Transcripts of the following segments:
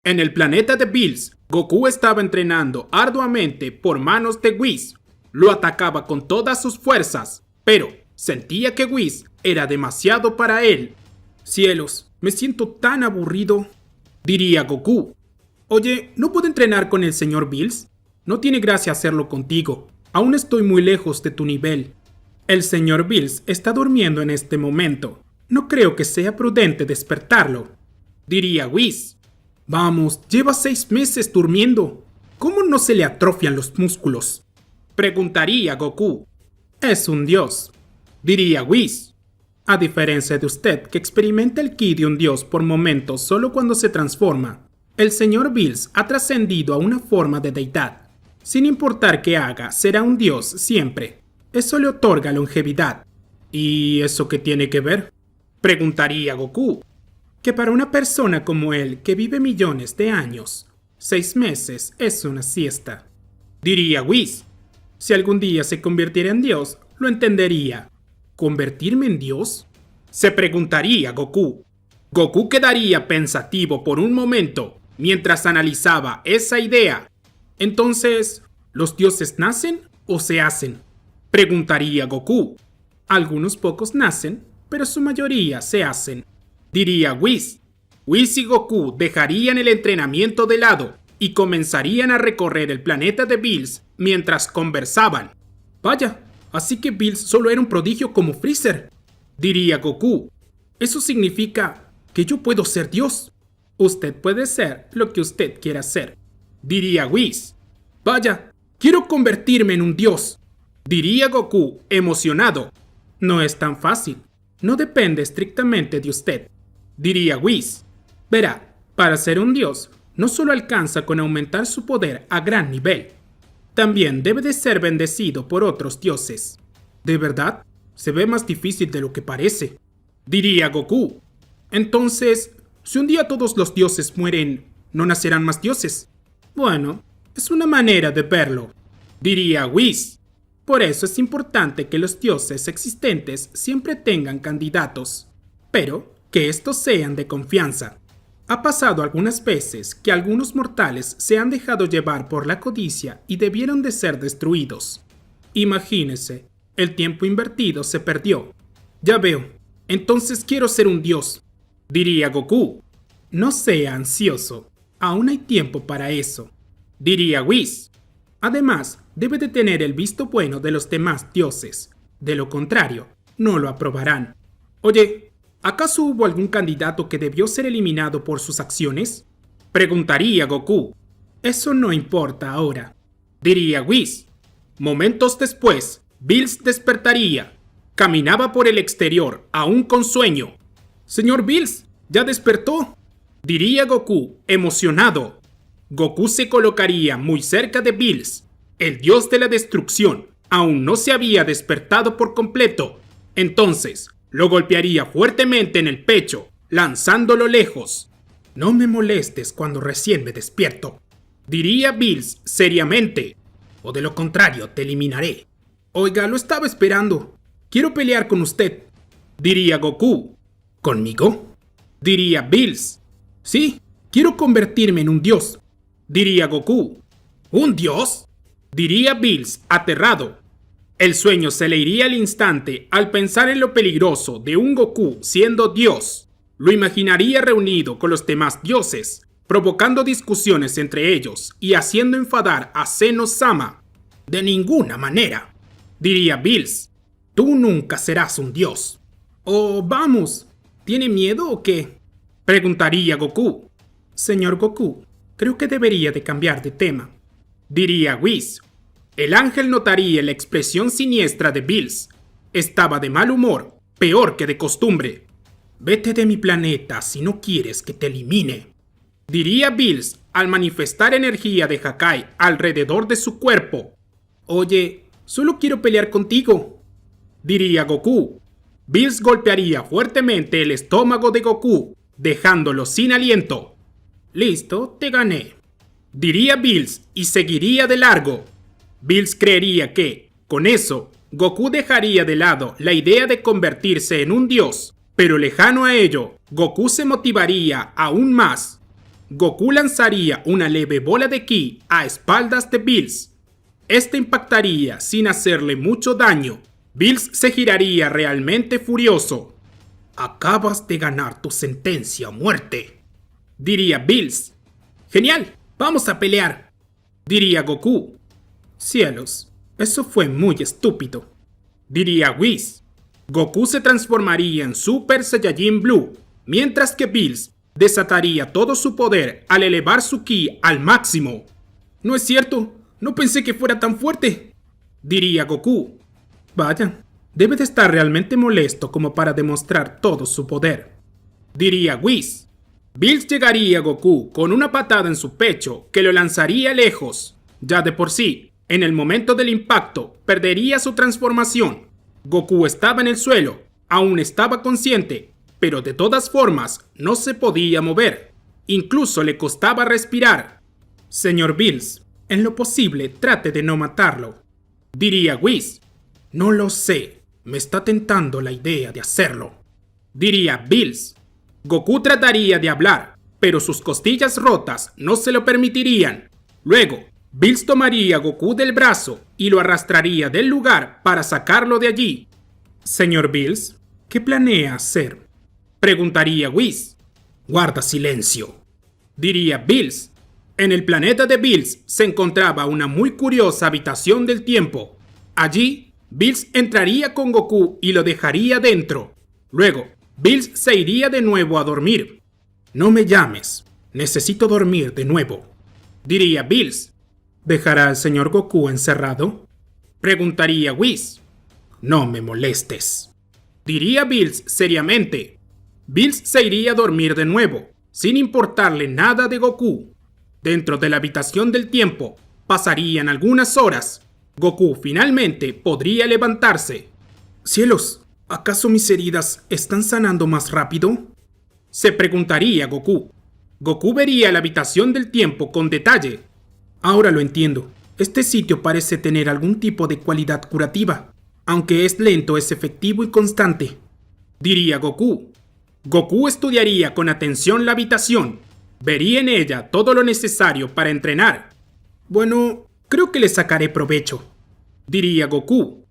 En el planeta de Bills, Goku estaba entrenando arduamente por manos de Whis. Lo atacaba con todas sus fuerzas, pero sentía que Whis era demasiado para él. Cielos, me siento tan aburrido, diría Goku. Oye, ¿no puedo entrenar con el señor Bills? No tiene gracia hacerlo contigo. Aún estoy muy lejos de tu nivel. El señor Bills está durmiendo en este momento. No creo que sea prudente despertarlo, diría Whis. Vamos, lleva 6 meses durmiendo. ¿Cómo no se le atrofian los músculos? Preguntaría Goku. Es un dios, diría Whis. A diferencia de usted que experimenta el ki de un dios por momentos solo cuando se transforma, el señor Bills ha trascendido a una forma de deidad. Sin importar qué haga, será un dios siempre. Eso le otorga longevidad. ¿Y eso qué tiene que ver? Preguntaría Goku. Que para una persona como él, que vive millones de años, 6 meses es una siesta, diría Whis. Si algún día se convirtiera en Dios, lo entendería. ¿Convertirme en Dios? Se preguntaría Goku. Goku quedaría pensativo por un momento mientras analizaba esa idea. Entonces, ¿los dioses nacen o se hacen? Preguntaría Goku. Algunos pocos nacen, pero su mayoría se hacen, diría Whis. Whis y Goku dejarían el entrenamiento de lado y comenzarían a recorrer el planeta de Bills mientras conversaban. Vaya, así que Bills solo era un prodigio como Freezer, diría Goku. Eso significa que yo puedo ser Dios. Usted puede ser lo que usted quiera ser, diría Whis. Vaya, quiero convertirme en un dios, diría Goku emocionado. No es tan fácil. No depende estrictamente de usted, diría Whis. Verá, para ser un dios, no solo alcanza con aumentar su poder a gran nivel. También debe de ser bendecido por otros dioses. ¿De verdad? Se ve más difícil de lo que parece, diría Goku. Entonces, si un día todos los dioses mueren, ¿no nacerán más dioses? Bueno, es una manera de verlo, diría Whis. Por eso es importante que los dioses existentes siempre tengan candidatos, pero que estos sean de confianza. Ha pasado algunas veces que algunos mortales se han dejado llevar por la codicia y debieron de ser destruidos. Imagínese, el tiempo invertido se perdió. Ya veo, entonces quiero ser un dios, diría Goku. No sea ansioso, aún hay tiempo para eso, diría Whis. Además, debe de tener el visto bueno de los demás dioses. De lo contrario, no lo aprobarán. Oye, ¿acaso hubo algún candidato que debió ser eliminado por sus acciones? Preguntaría Goku. Eso no importa ahora, diría Whis. Momentos después, Bills despertaría. Caminaba por el exterior, aún con sueño. Señor Bills, ¿ya despertó?, diría Goku, emocionado. Goku se colocaría muy cerca de Bills. El dios de la destrucción aún no se había despertado por completo. Entonces, lo golpearía fuertemente en el pecho, lanzándolo lejos. No me molestes cuando recién me despierto, diría Bills seriamente. O de lo contrario, te eliminaré. Oiga, lo estaba esperando. Quiero pelear con usted, diría Goku. ¿Conmigo?, diría Bills. Sí, quiero convertirme en un dios, diría Goku. ¿Un dios?, diría Bills, aterrado. El sueño se le iría al instante al pensar en lo peligroso de un Goku siendo dios. Lo imaginaría reunido con los demás dioses, provocando discusiones entre ellos y haciendo enfadar a Zeno-sama. De ninguna manera, diría Bills. Tú nunca serás un dios. Oh, vamos, ¿tiene miedo o qué?, preguntaría Goku. Señor Goku, creo que debería de cambiar de tema, diría Whis. El ángel notaría la expresión siniestra de Bills. Estaba de mal humor, peor que de costumbre. Vete de mi planeta si no quieres que te elimine, diría Bills al manifestar energía de Hakai alrededor de su cuerpo. Oye, solo quiero pelear contigo, diría Goku. Bills golpearía fuertemente el estómago de Goku, dejándolo sin aliento. Listo, te gané, diría Bills y seguiría de largo. Bills creería que, con eso, Goku dejaría de lado la idea de convertirse en un dios, pero lejano a ello, Goku se motivaría aún más. Goku lanzaría una leve bola de ki a espaldas de Bills. Este impactaría sin hacerle mucho daño. Bills se giraría realmente furioso. «Acabas de ganar tu sentencia a muerte», diría Bills. «Genial, vamos a pelear», diría Goku. «Cielos, eso fue muy estúpido», diría Whis. Goku se transformaría en Super Saiyajin Blue, mientras que Bills desataría todo su poder al elevar su ki al máximo. «No es cierto, no pensé que fuera tan fuerte», diría Goku. «Vaya, debe de estar realmente molesto como para demostrar todo su poder», diría Whis. Bills llegaría a Goku con una patada en su pecho que lo lanzaría lejos. Ya de por sí, en el momento del impacto, perdería su transformación. Goku estaba en el suelo, aún estaba consciente, pero de todas formas no se podía mover. Incluso le costaba respirar. «Señor Bills, en lo posible trate de no matarlo», diría Whis. «No lo sé, me está tentando la idea de hacerlo», diría Bills. Goku trataría de hablar, pero sus costillas rotas no se lo permitirían. Luego, Bills tomaría a Goku del brazo y lo arrastraría del lugar para sacarlo de allí. «Señor Bills, ¿qué planea hacer?», preguntaría Whis. «Guarda silencio», diría Bills. En el planeta de Bills se encontraba una muy curiosa habitación del tiempo. Allí, Bills entraría con Goku y lo dejaría dentro. Luego, Bills se iría de nuevo a dormir. «No me llames, necesito dormir de nuevo», diría Bills. «¿Dejará al señor Goku encerrado?», preguntaría Whis. «No me molestes», diría Bills seriamente. Bills se iría a dormir de nuevo, sin importarle nada de Goku. Dentro de la habitación del tiempo, pasarían algunas horas. Goku finalmente podría levantarse. «Cielos, ¿acaso mis heridas están sanando más rápido?», se preguntaría Goku. Goku vería la habitación del tiempo con detalle. «Ahora lo entiendo. Este sitio parece tener algún tipo de cualidad curativa. Aunque es lento, es efectivo y constante», diría Goku. Goku estudiaría con atención la habitación. Vería en ella todo lo necesario para entrenar. «Bueno, creo que le sacaré provecho», diría Goku.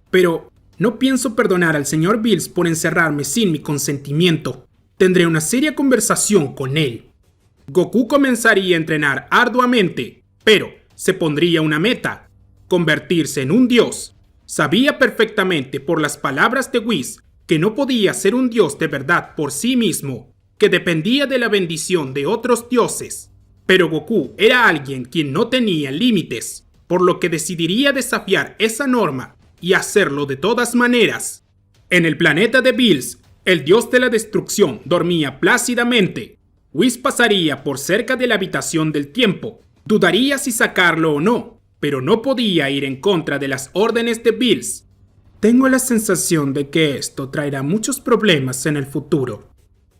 «Pero no pienso perdonar al señor Bills por encerrarme sin mi consentimiento. Tendré una seria conversación con él». Goku comenzaría a entrenar arduamente, pero se pondría una meta: convertirse en un dios. Sabía perfectamente por las palabras de Whis que no podía ser un dios de verdad por sí mismo, que dependía de la bendición de otros dioses. Pero Goku era alguien quien no tenía límites, por lo que decidiría desafiar esa norma y hacerlo de todas maneras. En el planeta de Bills, el dios de la destrucción dormía plácidamente. Whis pasaría por cerca de la habitación del tiempo. Dudaría si sacarlo o no, pero no podía ir en contra de las órdenes de Bills. «Tengo la sensación de que esto traerá muchos problemas en el futuro»,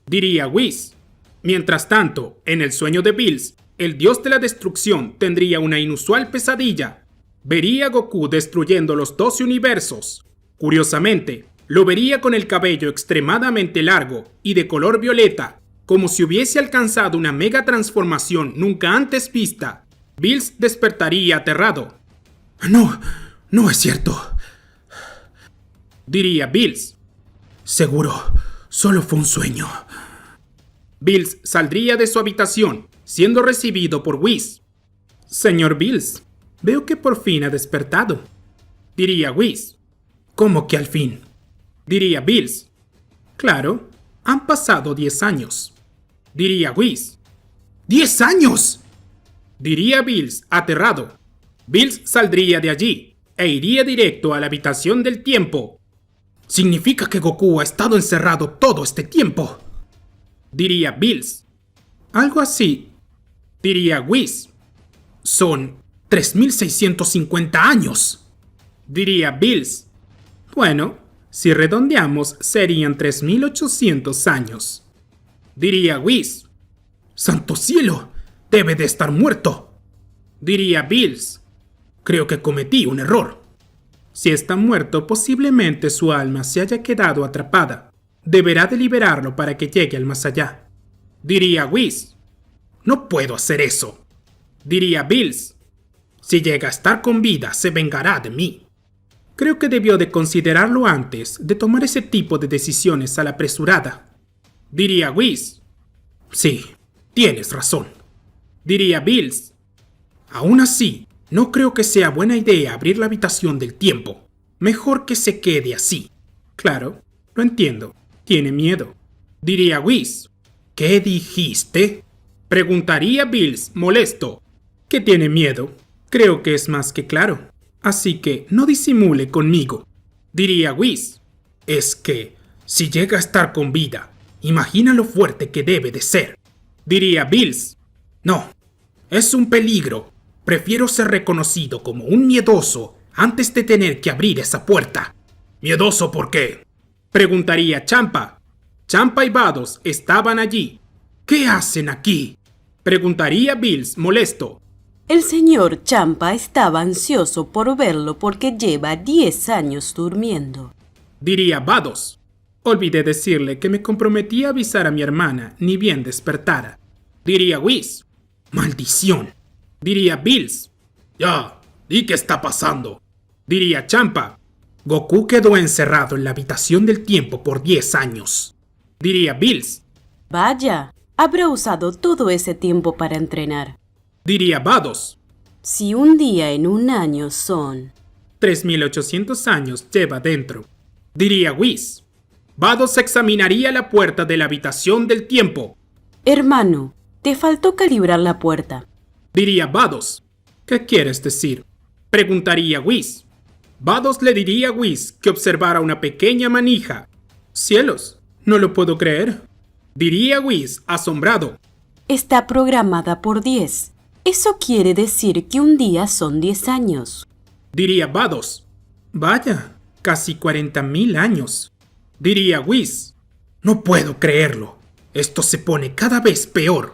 diría Whis. Mientras tanto, en el sueño de Bills, el dios de la destrucción tendría una inusual pesadilla. Vería a Goku destruyendo los 12 universos. Curiosamente, lo vería con el cabello extremadamente largo y de color violeta, como si hubiese alcanzado una mega transformación nunca antes vista. Bills despertaría aterrado. «No, no es cierto», diría Bills. «Seguro, solo fue un sueño». Bills saldría de su habitación, siendo recibido por Whis. «Señor Bills, veo que por fin ha despertado», diría Whis. «¿Cómo que al fin?», diría Bills. «Claro, han pasado 10 años», diría Whis. «¡10 años!», diría Bills aterrado. Bills saldría de allí e iría directo a la habitación del tiempo. «Significa que Goku ha estado encerrado todo este tiempo», diría Bills. «Algo así», diría Whis. «Son 3650 años», diría Bills. «Bueno, si redondeamos serían 3800 años», diría Whis. «¡Santo cielo! Debe de estar muerto», diría Bills. «Creo que cometí un error». «Si está muerto, posiblemente su alma se haya quedado atrapada. Deberá de liberarlo para que llegue al más allá», diría Whis. No puedo hacer eso. Diría Bills. Si llega a estar con vida, se vengará de mí. Creo que debió de considerarlo antes de tomar ese tipo de decisiones a la apresurada. Diría Whis. Sí, tienes razón. Diría Bills. Aún así, no creo que sea buena idea abrir la habitación del tiempo. Mejor que se quede así. Claro, lo entiendo. Tiene miedo. Diría Whis. ¿Qué dijiste? Preguntaría Bills, molesto. ¿Que tiene miedo? Creo que es más que claro. Así que no disimule conmigo. Diría Whis. Es que, si llega a estar con vida, imagina lo fuerte que debe de ser. Diría Bills. No, es un peligro. Prefiero ser reconocido como un miedoso antes de tener que abrir esa puerta. ¿Miedoso por qué? Preguntaría Champa. Champa y Vados estaban allí. ¿Qué hacen aquí? Preguntaría Bills, molesto. El señor Champa estaba ansioso por verlo porque lleva 10 años durmiendo. Diría Vados. Olvidé decirle que me comprometí a avisar a mi hermana ni bien despertara. Diría Whis. ¡Maldición! Diría Bills. Ya, ¿y qué está pasando? Diría Champa. Goku quedó encerrado en la habitación del tiempo por 10 años. Diría Bills. Vaya, habrá usado todo ese tiempo para entrenar. Diría Vados. Si un día en un año son 3800 años lleva dentro. Diría Whis. Vados examinaría la puerta de la habitación del tiempo. Hermano, te faltó calibrar la puerta. Diría Vados. ¿Qué quieres decir? Preguntaría Whis. Vados le diría a Whis que observara una pequeña manija. ¡Cielos! No lo puedo creer. Diría Whis, asombrado. Está programada por 10. Eso quiere decir que un día son 10 años. Diría Vados. Vaya, casi 40.000 años. Diría Whis. No puedo creerlo. Esto se pone cada vez peor.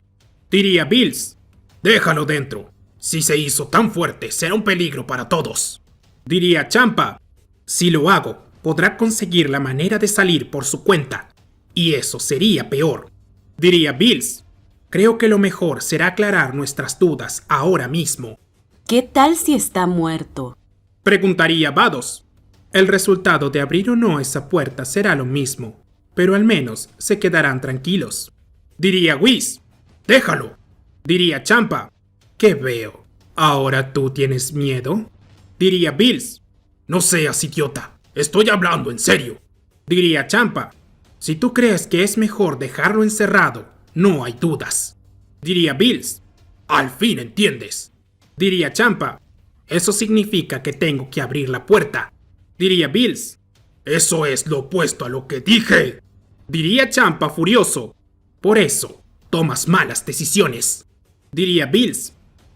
Diría Bills. Déjalo dentro. Si se hizo tan fuerte, será un peligro para todos. Diría Champa. Si lo hago, podrá conseguir la manera de salir por su cuenta. Y eso sería peor. Diría Bills. Creo que lo mejor será aclarar nuestras dudas ahora mismo. ¿Qué tal si está muerto? Preguntaría Vados. El resultado de abrir o no esa puerta será lo mismo, pero al menos se quedarán tranquilos. Diría Whis. Déjalo. Diría Champa. ¿Qué veo? ¿Ahora tú tienes miedo? Diría Bills. No seas idiota. Estoy hablando en serio. Diría Champa. Si tú crees que es mejor dejarlo encerrado, no hay dudas. Diría Bills. Al fin entiendes. Diría Champa. Eso significa que tengo que abrir la puerta. Diría Bills. Eso es lo opuesto a lo que dije. Diría Champa furioso. Por eso, tomas malas decisiones. Diría Bills.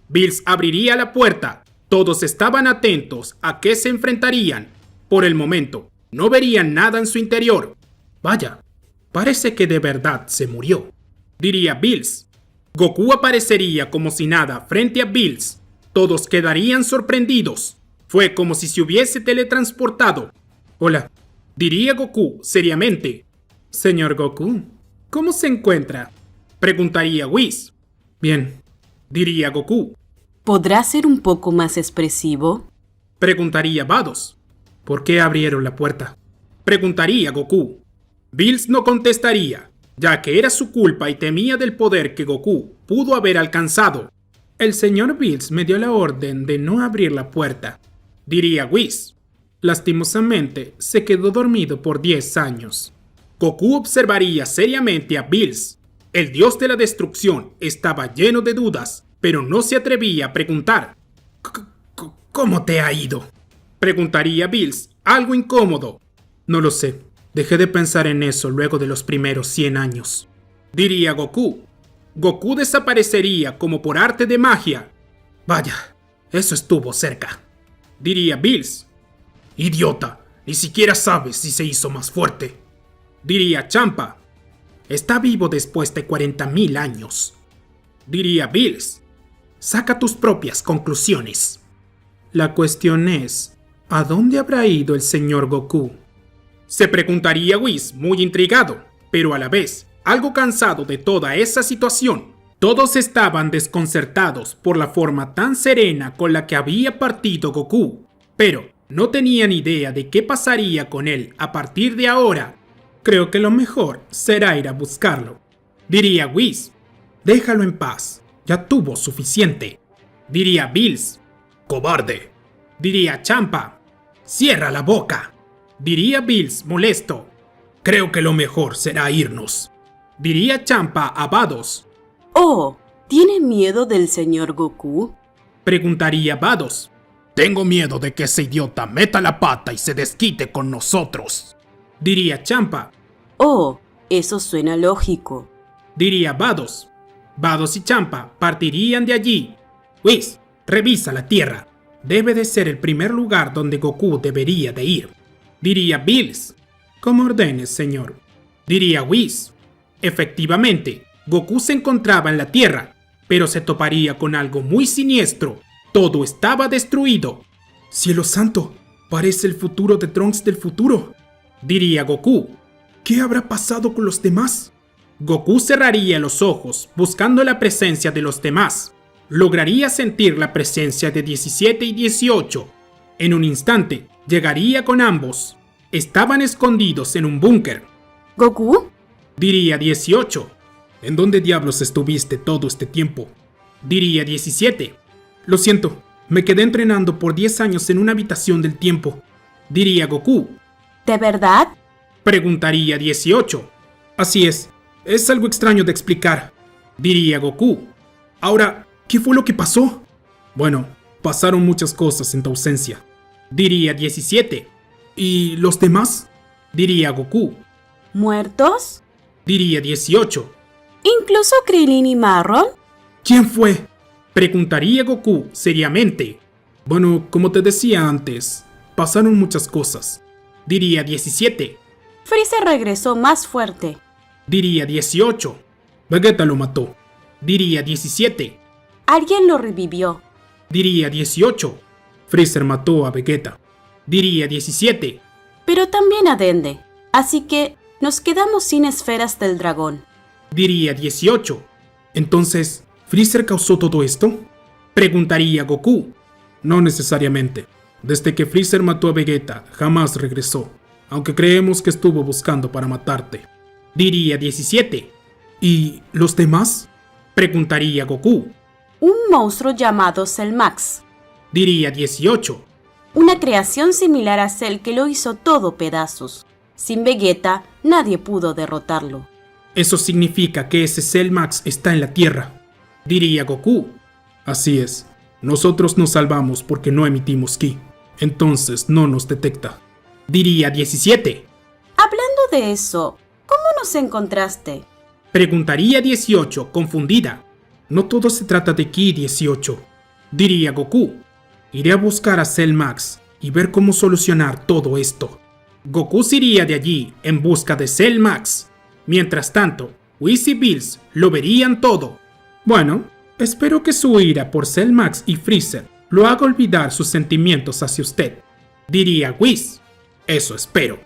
Bills abriría la puerta. Todos estaban atentos a qué se enfrentarían. Por el momento, no verían nada en su interior. Vaya, parece que de verdad se murió. Diría Bills. Goku aparecería como si nada frente a Bills. Todos quedarían sorprendidos. Fue como si se hubiese teletransportado. Hola, diría Goku seriamente. Señor Goku, ¿cómo se encuentra? Preguntaría Whis. Bien, diría Goku. ¿Podrá ser un poco más expresivo? Preguntaría Vados. ¿Por qué abrieron la puerta? Preguntaría Goku. Bills no contestaría, ya que era su culpa y temía del poder que Goku pudo haber alcanzado. El señor Bills me dio la orden de no abrir la puerta, diría Whis. Lastimosamente, se quedó dormido por 10 años. Goku observaría seriamente a Bills. El dios de la destrucción estaba lleno de dudas, pero no se atrevía a preguntar. ¿Cómo te ha ido? Preguntaría Bills, algo incómodo. No lo sé. Dejé de pensar en eso luego de los primeros 100 años. Diría Goku. Goku desaparecería como por arte de magia. Vaya, eso estuvo cerca. Diría Bills. Idiota, ni siquiera sabes si se hizo más fuerte. Diría Champa. Está vivo después de 40.000 años. Diría Bills. Saca tus propias conclusiones. La cuestión es, ¿a dónde habrá ido el señor Goku? Se preguntaría Whis, muy intrigado, pero a la vez algo cansado de toda esa situación. Todos estaban desconcertados por la forma tan serena con la que había partido Goku, pero no tenían idea de qué pasaría con él a partir de ahora. Creo que lo mejor será ir a buscarlo, diría Whis. Déjalo en paz, ya tuvo suficiente, diría Bills. Cobarde, diría Champa. Cierra la boca, diría Bills molesto. Creo que lo mejor será irnos, diría Champa a Vados. Oh, ¿tiene miedo del señor Goku? Preguntaría Vados. Tengo miedo de que ese idiota meta la pata y se desquite con nosotros, diría Champa. Oh, eso suena lógico, diría Vados. Vados y Champa partirían de allí. Whis, revisa la Tierra. Debe de ser el primer lugar donde Goku debería de ir, diría Bills. Como ordenes, señor, diría Whis. Efectivamente, Goku se encontraba en la Tierra, pero se toparía con algo muy siniestro. Todo estaba destruido. Cielo santo, parece el futuro de Trunks del futuro, diría Goku. ¿Qué habrá pasado con los demás? Goku cerraría los ojos buscando la presencia de los demás. Lograría sentir la presencia de 17 y 18. En un instante, llegaría con ambos. Estaban escondidos en un búnker. ¿Goku? Diría 18. ¿En dónde diablos estuviste todo este tiempo? Diría 17. Lo siento, me quedé entrenando por 10 años en una habitación del tiempo, diría Goku. ¿De verdad? Preguntaría 18. Así es algo extraño de explicar, diría Goku. Ahora, ¿qué fue lo que pasó? Bueno, pasaron muchas cosas en tu ausencia, diría 17. ¿Y los demás? Diría Goku. ¿Muertos? Diría 18. ¿Incluso Krillin y Marron? ¿Quién fue? Preguntaría Goku seriamente. Bueno, como te decía antes, pasaron muchas cosas, diría 17. Freezer regresó más fuerte, diría 18. Vegeta lo mató, diría 17. Alguien lo revivió, diría 18. Freezer mató a Vegeta, diría 17. Pero también a Dende, así que nos quedamos sin esferas del dragón, diría 18. Entonces, ¿Freezer causó todo esto? Preguntaría Goku. No necesariamente. Desde que Freezer mató a Vegeta, jamás regresó, aunque creemos que estuvo buscando para matarte, diría 17. ¿Y los demás? Preguntaría Goku. Un monstruo llamado Cell Max, diría 18. Una creación similar a Cell que lo hizo todo pedazos. Sin Vegeta, nadie pudo derrotarlo. Eso significa que ese Cell Max está en la Tierra, diría Goku. Así es, nosotros nos salvamos porque no emitimos ki, entonces no nos detecta, diría 17. Hablando de eso, ¿cómo nos encontraste? Preguntaría 18, confundida. No todo se trata de ki, 18, diría Goku. Iré a buscar a Cell Max y ver cómo solucionar todo esto. Goku se iría de allí en busca de Cell Max. Mientras tanto, Whis y Bills lo verían todo. Bueno, espero que su ira por Cell Max y Freezer lo haga olvidar sus sentimientos hacia usted, diría Whis. Eso espero,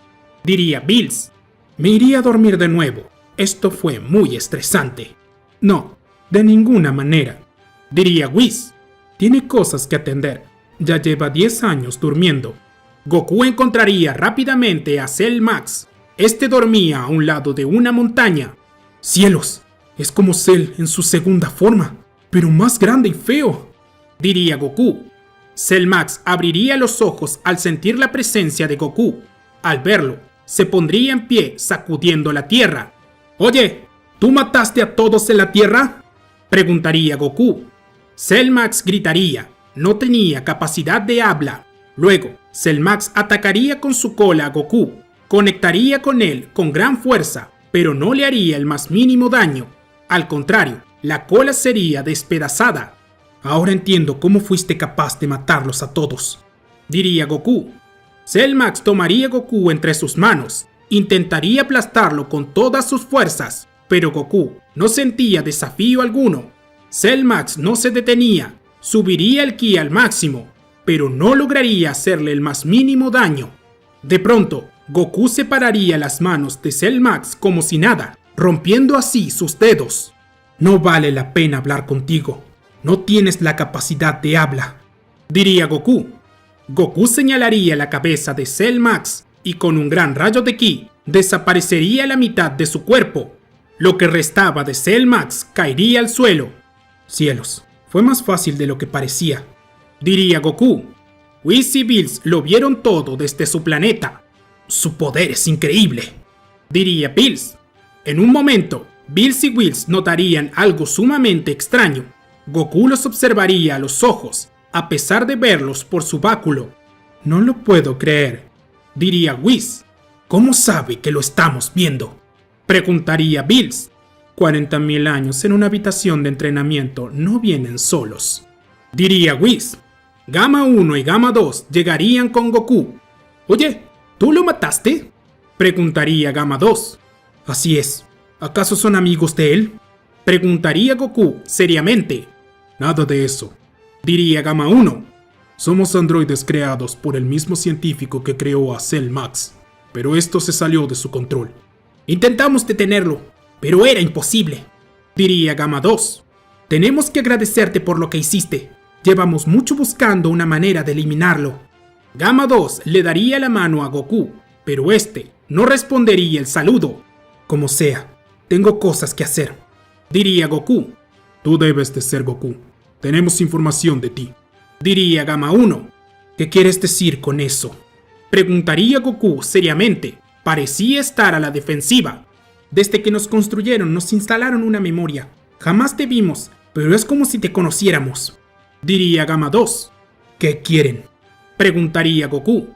diría Bills. Me iría a dormir de nuevo. Esto fue muy estresante. No, de ninguna manera, diría Whis. Tiene cosas que atender. Ya lleva 10 años durmiendo. Goku encontraría rápidamente a Cell Max. Este dormía a un lado de una montaña. ¡Cielos! Es como Cell en su segunda forma, pero más grande y feo, diría Goku. Cell Max abriría los ojos al sentir la presencia de Goku. Al verlo, se pondría en pie sacudiendo la tierra. Oye, ¿tú mataste a todos en la tierra? Preguntaría Goku. Cell Max gritaría. No tenía capacidad de habla. Luego, Cell Max atacaría con su cola a Goku. Conectaría con él con gran fuerza, pero no le haría el más mínimo daño. Al contrario, la cola sería despedazada. Ahora entiendo cómo fuiste capaz de matarlos a todos, diría Goku. Cell Max tomaría a Goku entre sus manos. Intentaría aplastarlo con todas sus fuerzas, pero Goku no sentía desafío alguno. Cell Max no se detenía. Subiría el ki al máximo, pero no lograría hacerle el más mínimo daño. De pronto, Goku separaría las manos de Cell Max como si nada, rompiendo así sus dedos. No vale la pena hablar contigo. No tienes la capacidad de habla, diría Goku. Goku señalaría la cabeza de Cell Max y con un gran rayo de ki desaparecería la mitad de su cuerpo. Lo que restaba de Cell Max caería al suelo. Cielos, fue más fácil de lo que parecía, diría Goku. Whis y Bills lo vieron todo desde su planeta. Su poder es increíble, diría Bills. En un momento, Bills y Whis notarían algo sumamente extraño. Goku los observaría a los ojos, a pesar de verlos por su báculo. No lo puedo creer, diría Whis. ¿Cómo sabe que lo estamos viendo?, preguntaría Bills. 40.000 años en una habitación de entrenamiento no vienen solos, diría Whis. Gamma 1 y Gamma 2 llegarían con Goku. Oye, ¿tú lo mataste?, preguntaría Gamma 2. Así es. ¿Acaso son amigos de él?, preguntaría Goku seriamente. Nada de eso, diría Gamma 1. Somos androides creados por el mismo científico que creó a Cell Max, pero esto se salió de su control. Intentamos detenerlo, pero era imposible, diría Gamma 2. Tenemos que agradecerte por lo que hiciste. Llevamos mucho buscando una manera de eliminarlo. Gamma 2 le daría la mano a Goku, pero este no respondería el saludo. Como sea, tengo cosas que hacer, diría Goku. Tú debes de ser Goku. Tenemos información de ti, diría Gamma 1. ¿Qué quieres decir con eso?, preguntaría Goku seriamente. Parecía estar a la defensiva. Desde que nos construyeron nos instalaron una memoria. Jamás te vimos, pero es como si te conociéramos, diría Gamma 2. ¿Qué quieren?, preguntaría Goku.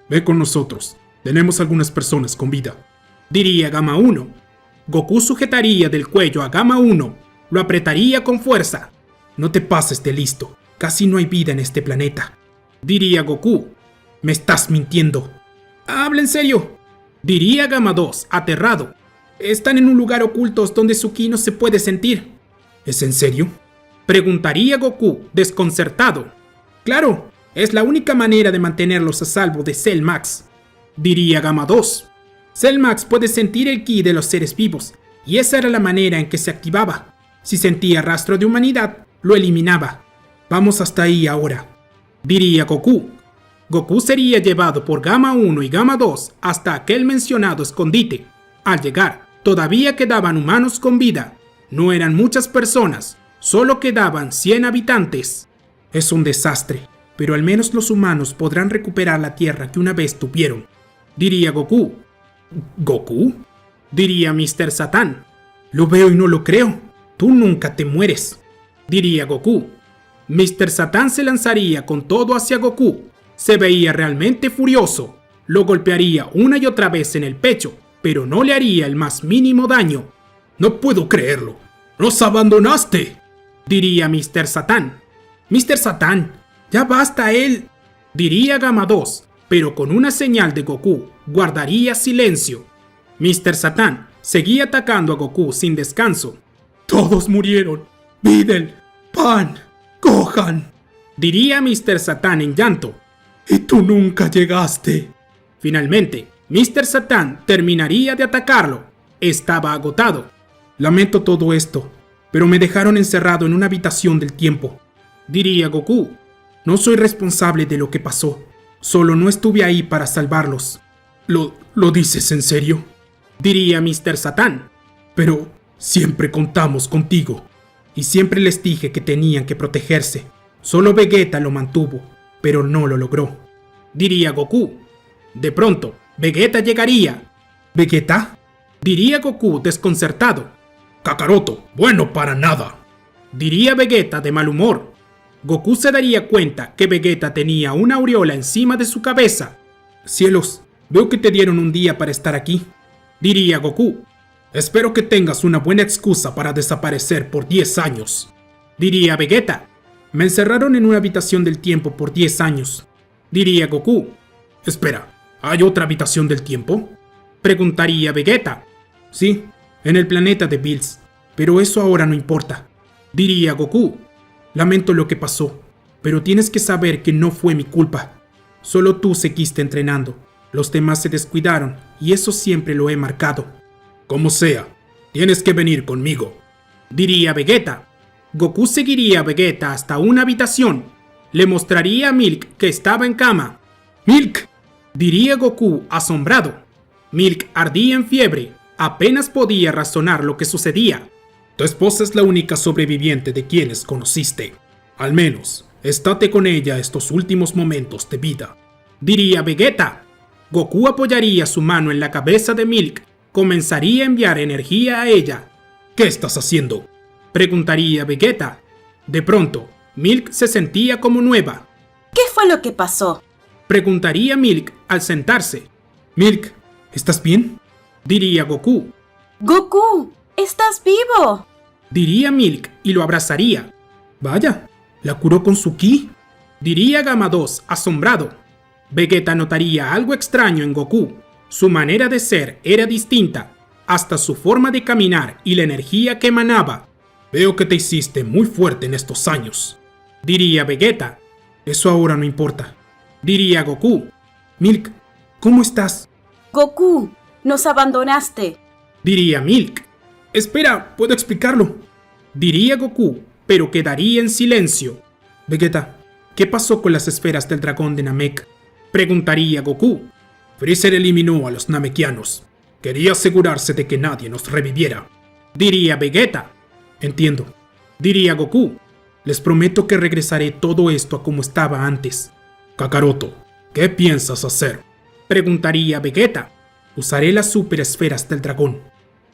Ve con nosotros. Tenemos algunas personas con vida, diría Gamma 1. Goku sujetaría del cuello a Gamma 1. Lo apretaría con fuerza. No te pases de listo. Casi no hay vida en este planeta, diría Goku. Me estás mintiendo. Habla en serio, diría Gamma 2, aterrado. Están en un lugar oculto donde su ki no se puede sentir. ¿Es en serio?, preguntaría Goku, desconcertado. Claro, es la única manera de mantenerlos a salvo de Cell Max, diría Gamma 2. Cell Max puede sentir el ki de los seres vivos, y esa era la manera en que se activaba. Si sentía rastro de humanidad, lo eliminaba. Vamos hasta ahí ahora, diría Goku. Goku sería llevado por Gamma 1 y Gamma 2 hasta aquel mencionado escondite. Al llegar, todavía quedaban humanos con vida. No eran muchas personas, solo quedaban 100 habitantes. Es un desastre, pero al menos los humanos podrán recuperar la tierra que una vez tuvieron, diría Goku. ¿Goku?, diría Mr. Satan. Lo veo y no lo creo. Tú nunca te mueres, diría Goku. Mr. Satan se lanzaría con todo hacia Goku. Se veía realmente furioso. Lo golpearía una y otra vez en el pecho, pero no le haría el más mínimo daño. No puedo creerlo. ¡Nos abandonaste!, diría Mr. Satan. Mr. Satan, ya basta él, diría Gamma 2, pero con una señal de Goku guardaría silencio. Mr. Satan seguía atacando a Goku sin descanso. Todos murieron. Videl, Pan, Gohan, diría Mr. Satan en llanto. Y tú nunca llegaste. Finalmente, Mr. Satan terminaría de atacarlo. Estaba agotado. Lamento todo esto, pero me dejaron encerrado en una habitación del tiempo, diría Goku. No soy responsable de lo que pasó. Solo no estuve ahí para salvarlos. ¿Lo dices en serio?, diría Mr. Satan. Pero siempre contamos contigo. Y siempre les dije que tenían que protegerse. Solo Vegeta lo mantuvo, pero no lo logró, diría Goku. De pronto, Vegeta llegaría. ¿Vegeta?, diría Goku desconcertado. Kakaroto, bueno para nada, diría Vegeta de mal humor. Goku se daría cuenta que Vegeta tenía una aureola encima de su cabeza. Cielos, veo que te dieron un día para estar aquí, diría Goku. Espero que tengas una buena excusa para desaparecer por 10 años, diría Vegeta. Me encerraron en una habitación del tiempo por 10 años, diría Goku. Espera, ¿hay otra habitación del tiempo?, preguntaría Vegeta. Sí, en el planeta de Bills, pero eso ahora no importa, diría Goku. Lamento lo que pasó, pero tienes que saber que no fue mi culpa. Solo tú seguiste entrenando, los demás se descuidaron y eso siempre lo he marcado. Como sea, tienes que venir conmigo, diría Vegeta. Goku seguiría a Vegeta hasta una habitación. Le mostraría a Milk que estaba en cama. ¡Milk!, diría Goku asombrado. Milk ardía en fiebre. Apenas podía razonar lo que sucedía. Tu esposa es la única sobreviviente de quienes conociste. Al menos, estate con ella estos últimos momentos de vida, diría Vegeta. Goku apoyaría su mano en la cabeza de Milk. Comenzaría a enviar energía a ella. ¿Qué estás haciendo?, preguntaría Vegeta. De pronto, Milk se sentía como nueva. ¿Qué fue lo que pasó?, preguntaría Milk al sentarse. Milk, ¿estás bien?, diría Goku. Goku, ¿estás vivo?, diría Milk y lo abrazaría. Vaya, ¿la curó con su ki?, diría Gamma 2 asombrado. Vegeta notaría algo extraño en Goku. Su manera de ser era distinta, hasta su forma de caminar y la energía que emanaba. Veo que te hiciste muy fuerte en estos años, diría Vegeta. Eso ahora no importa, diría Goku. Milk, ¿cómo estás? Goku, nos abandonaste, diría Milk. Espera, puedo explicarlo, diría Goku, pero quedaría en silencio. Vegeta, ¿qué pasó con las esferas del dragón de Namek?, preguntaría Goku. Freezer eliminó a los Namekianos. Quería asegurarse de que nadie nos reviviera, diría Vegeta. Entiendo, diría Goku. Les prometo que regresaré todo esto a como estaba antes. Kakaroto, ¿qué piensas hacer?, preguntaría Vegeta. Usaré las super esferas del dragón,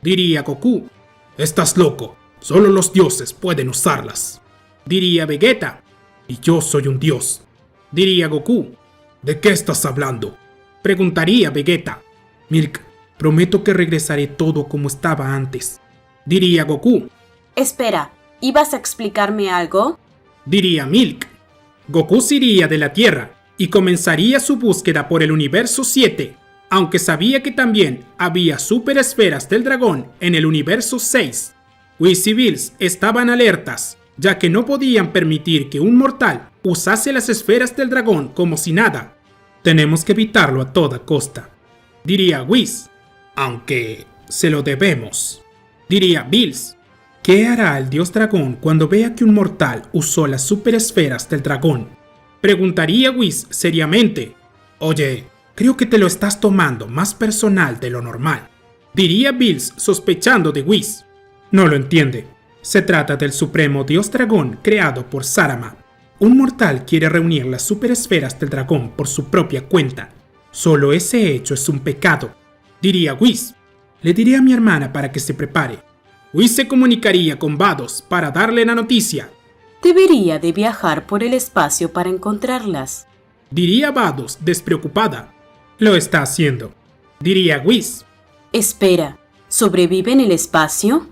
diría Goku. Estás loco, solo los dioses pueden usarlas, diría Vegeta. Y yo soy un dios, diría Goku. ¿De qué estás hablando?, preguntaría Vegeta. Milk, prometo que regresaré todo como estaba antes, diría Goku. Espera, ¿ibas a explicarme algo?, diría Milk. Goku se iría de la Tierra y comenzaría su búsqueda por el universo 7, aunque sabía que también había super esferas del dragón en el universo 6. Whis y Bills estaban alertas, ya que no podían permitir que un mortal usase las esferas del dragón como si nada. Tenemos que evitarlo a toda costa, diría Whis. Aunque se lo debemos, diría Bills. ¿Qué hará el dios dragón cuando vea que un mortal usó las super esferas del dragón?, preguntaría Whis seriamente. Oye, creo que te lo estás tomando más personal de lo normal, diría Bills sospechando de Whis. No lo entiende. Se trata del supremo dios dragón creado por Sarama. Un mortal quiere reunir las super esferas del dragón por su propia cuenta. Solo ese hecho es un pecado, diría Whis. Le diré a mi hermana para que se prepare. Whis se comunicaría con Vados para darle la noticia. Debería de viajar por el espacio para encontrarlas, diría Vados despreocupada. Lo está haciendo, diría Whis. Espera, ¿sobrevive en el espacio?,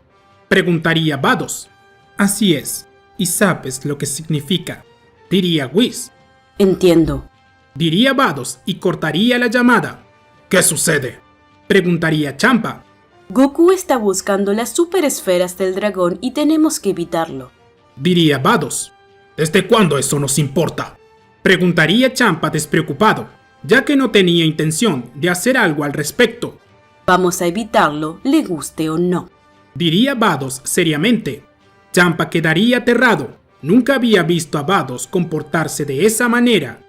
preguntaría Vados. Así es, y sabes lo que significa, diría Whis. Entiendo, diría Vados y cortaría la llamada. ¿Qué sucede?, preguntaría Champa. Goku está buscando las super esferas del dragón y tenemos que evitarlo, diría Vados. ¿Desde cuándo eso nos importa?, preguntaría Champa despreocupado, ya que no tenía intención de hacer algo al respecto. Vamos a evitarlo, le guste o no, diría Vados seriamente. Champa quedaría aterrado. Nunca había visto a Vados comportarse de esa manera.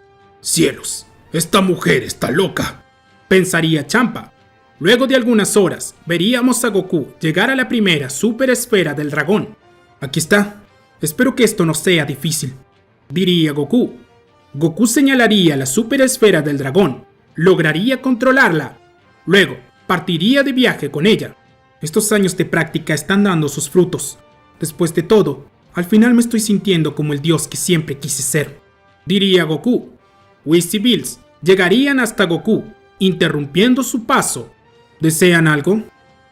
Cielos, esta mujer está loca, pensaría Champa. Luego de algunas horas, veríamos a Goku llegar a la primera super esfera del dragón. Aquí está. Espero que esto no sea difícil, diría Goku. Goku señalaría la super esfera del dragón. Lograría controlarla. Luego, partiría de viaje con ella. Estos años de práctica están dando sus frutos. Después de todo, al final me estoy sintiendo como el dios que siempre quise ser, diría Goku. Whis y Bills llegarían hasta Goku, interrumpiendo su paso. ¿Desean algo?,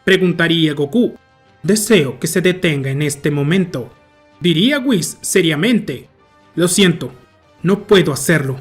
preguntaría Goku. Deseo que se detenga en este momento, diría Whis seriamente. Lo siento, no puedo hacerlo,